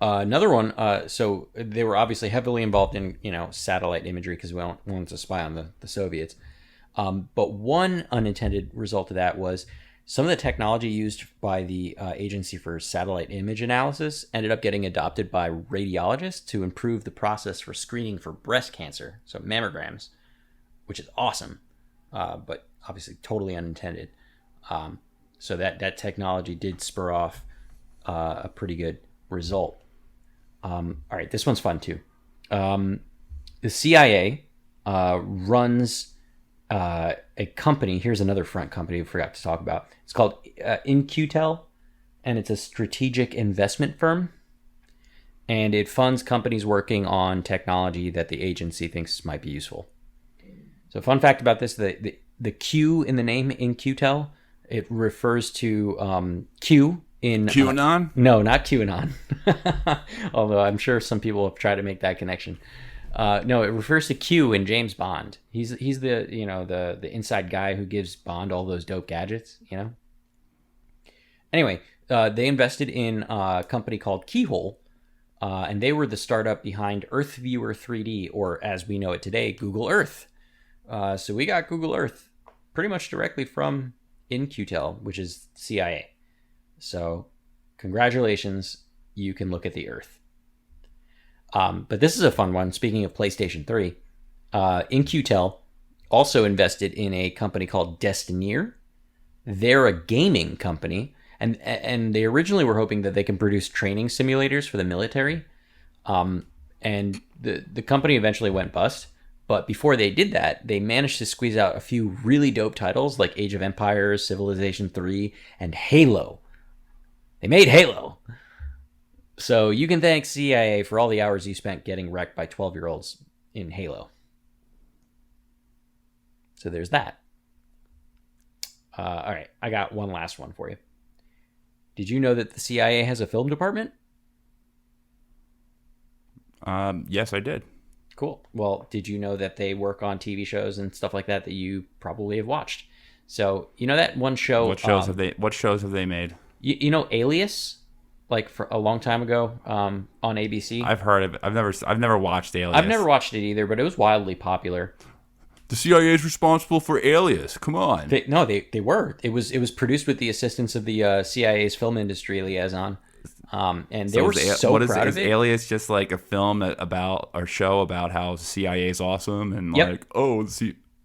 Another one, so they were obviously heavily involved in satellite imagery because we wanted to spy on the Soviets, but one unintended result of that was some of the technology used by the Agency for Satellite Image Analysis ended up getting adopted by radiologists to improve the process for screening for breast cancer, so mammograms, which is awesome, but obviously totally unintended. So that technology did spur off a pretty good result. All right, this one's fun too. The CIA runs a company. Here's another front company we forgot to talk about. It's called In-Q-Tel, and it's a strategic investment firm, and it funds companies working on technology that the agency thinks might be useful. So, fun fact about this: the Q in the name In-Q-Tel, it refers to Q in QAnon. No, not QAnon. Although I'm sure some people have tried to make that connection. No, it refers to Q in James Bond. He's the the inside guy who gives Bond all those dope gadgets. Anyway, they invested in a company called Keyhole, and they were the startup behind Earth Viewer 3D, or as we know it today, Google Earth. So we got Google Earth pretty much directly from In-Q-Tel, which is CIA. So congratulations, you can look at the Earth. But this is a fun one. Speaking of PlayStation 3, In-Q-Tel also invested in a company called Destineer. They're a gaming company, and they originally were hoping that they can produce training simulators for the military. And the company eventually went bust. But before they did that, they managed to squeeze out a few really dope titles like Age of Empires, Civilization 3, and Halo. They made Halo. So you can thank CIA for all the hours you spent getting wrecked by 12-year-olds in Halo. So there's that. All right, I got one last one for you. Did you know that the CIA has a film department? Yes, I did. Cool. Well, did you know that they work on TV shows and stuff like that you probably have watched? So you know that one show. What shows have they made? You know Alias, like for a long time ago, on ABC. I've heard of it. I've never watched Alias. I've never watched it either, but it was wildly popular. The CIA is responsible for Alias. Come on. They were. It was produced with the assistance of the CIA's film industry liaison. And they were so proud of it. Is Alias just like a film about or show about how the CIA is awesome and Yep.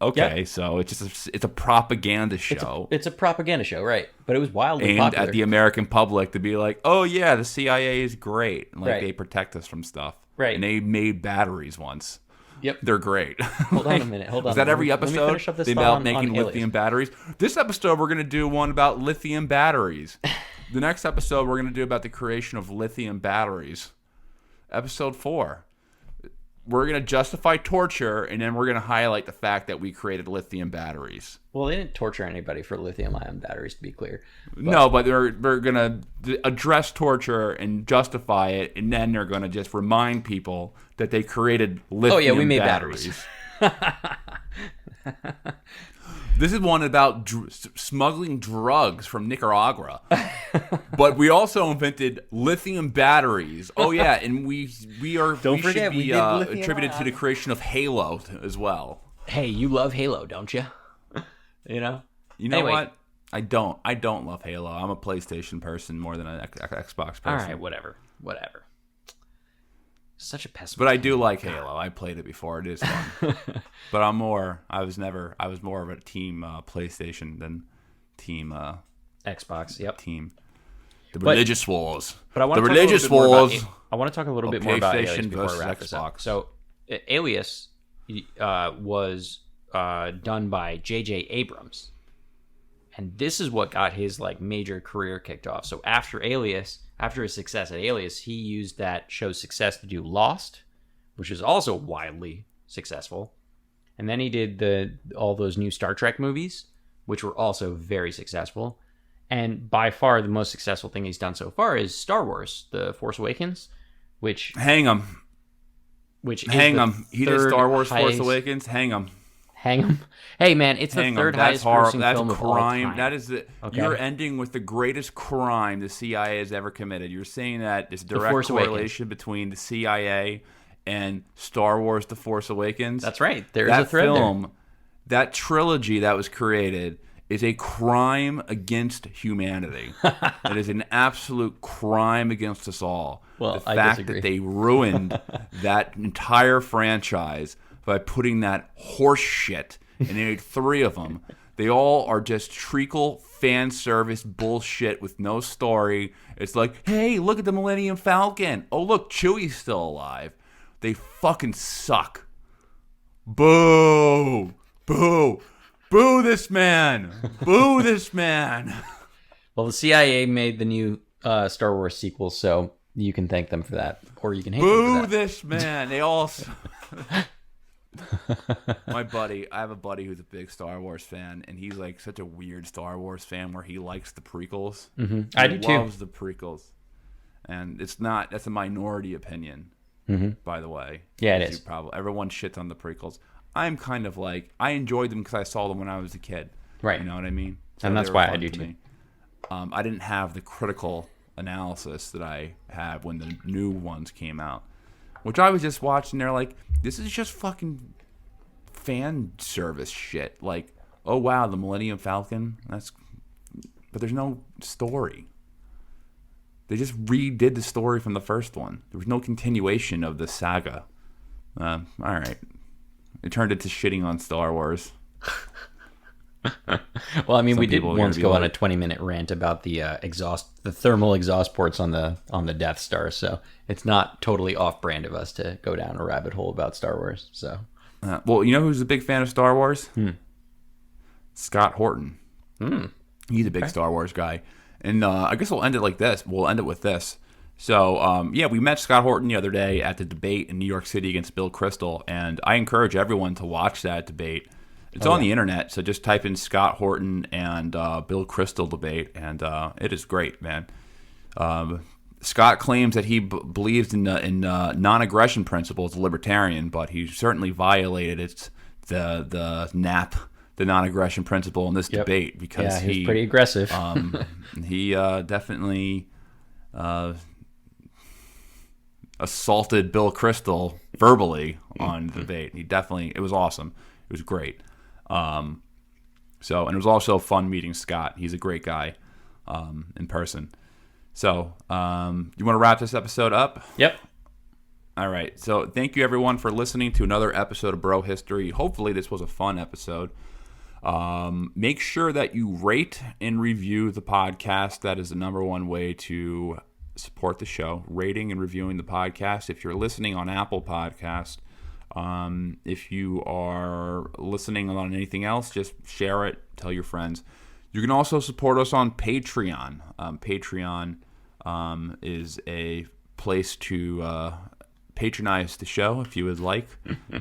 okay, yep. So it's a propaganda show. It's a propaganda show, right? But it was wildly aimed popular. At the American public to be like, oh yeah, the CIA is great. And right. They protect us from stuff. Right. And they made batteries once. Yep. They're great. Hold on a minute. Hold on. Is that every episode? They about making lithium batteries. This episode we're gonna do one about lithium batteries. The next episode we're going to do about the creation of lithium batteries. Episode 4. we're going to justify torture, and then we're going to highlight the fact that we created lithium batteries. Well, they didn't torture anybody for lithium-ion batteries, to be clear. No, but they're going to address torture and justify it, and then they're going to just remind people that they created lithium we made batteries. This is one about smuggling drugs from Nicaragua. But we also invented lithium batteries. Oh, yeah, and we should be attributed to the creation of Halo as well. Hey, you love Halo, don't you? You know anyway. What? I don't love Halo. I'm a PlayStation person more than an Xbox person. All right, whatever. Such a pessimist. But I do like Halo. I played it before. It is fun. But I was more of a team PlayStation than team Xbox. Yep. Team. Religious wars. But I want to religious wars. I want to talk a little bit more about Alias before I wrap this up. So, Alias was done by J.J. Abrams, and this is what got his major career kicked off. So after his success at Alias, he used that show's success to do Lost, which is also wildly successful. And then he did all those new Star Trek movies, which were also very successful. And by far the most successful thing he's done so far is Star Wars: The Force Awakens, which hang him. He did Star Wars: Force Awakens. Hang him. Hey man, it's the third highest grossing film of all time. That is You're ending with the greatest crime the CIA has ever committed. You're saying that there's a direct correlation between the CIA and Star Wars: The Force Awakens. That's right. There's a thread there. That trilogy that was created is a crime against humanity. It is an absolute crime against us all. Well, the fact that they ruined that entire franchise by putting that horse shit, and they made 3 of them. They all are just treacle fan service bullshit with no story. It's like, hey, look at the Millennium Falcon. Oh, look, Chewie's still alive. They fucking suck. Boo! Boo! Boo this man! Boo this man! Well, the CIA made the new Star Wars sequel, so you can thank them for that, or you can hate them for that. Boo this man! They all... I have a buddy who's a big Star Wars fan, and he's such a weird Star Wars fan where he likes the prequels. Mm-hmm. I do too. He loves the prequels, and that's a minority opinion, by the way. Yeah, it is. Everyone shits on the prequels. I'm kind of I enjoyed them because I saw them when I was a kid. Right. You know what I mean? So and that's why I do too. I didn't have the critical analysis that I have when the new ones came out, which I was just watching. They're like, this is just fucking fan service shit. Oh wow, the Millennium Falcon. But there's no story. They just redid the story from the first one. There was no continuation of the saga. All right, it turned into shitting on Star Wars. Well, I mean, we did once go on a 20-minute rant about the thermal exhaust ports on the Death Star, so it's not totally off-brand of us to go down a rabbit hole about Star Wars. So, well, you know who's a big fan of Star Wars? Scott Horton. He's a big Star Wars guy, and I guess we'll end it like this. We'll end it with this. So, we met Scott Horton the other day at the debate in New York City against Bill Kristol, and I encourage everyone to watch that debate. It's on the internet, so just type in Scott Horton and Bill Kristol debate, and it is great, man. Scott claims that he believes in non-aggression principles, libertarian, but he certainly violated the non-aggression principle in this debate because he was pretty aggressive. He definitely assaulted Bill Kristol verbally on the debate. It was awesome. It was great. And it was also fun meeting Scott. He's a great guy in person. So, you want to wrap this episode up? Yep. All right. So, thank you everyone for listening to another episode of Bro History. Hopefully, this was a fun episode. Make sure that you rate and review the podcast. That is the number one way to support the show. Rating and reviewing the podcast. If you're listening on Apple Podcast, if you are listening on anything else, just share it, tell your friends. You can also support us on Patreon. Patreon is a place to patronize the show if you would like.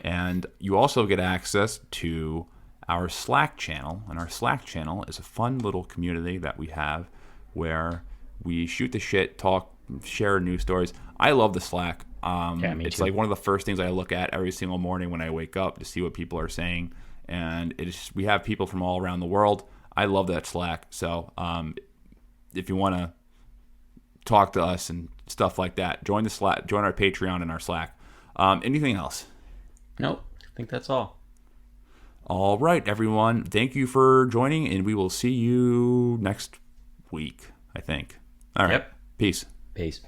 And you also get access to our Slack channel. And our Slack channel is a fun little community that we have where we shoot the shit, talk, share news stories. I love the Slack. It's like one of the first things I look at every single morning when I wake up to see what people are saying. And we have people from all around the world. I love that Slack. So if you want to talk to us and stuff like that, join the Slack, join our Patreon and our Slack. Anything else? Nope. I think that's all. All right, everyone. Thank you for joining, and we will see you next week, I think. All right. Yep. Peace. Peace.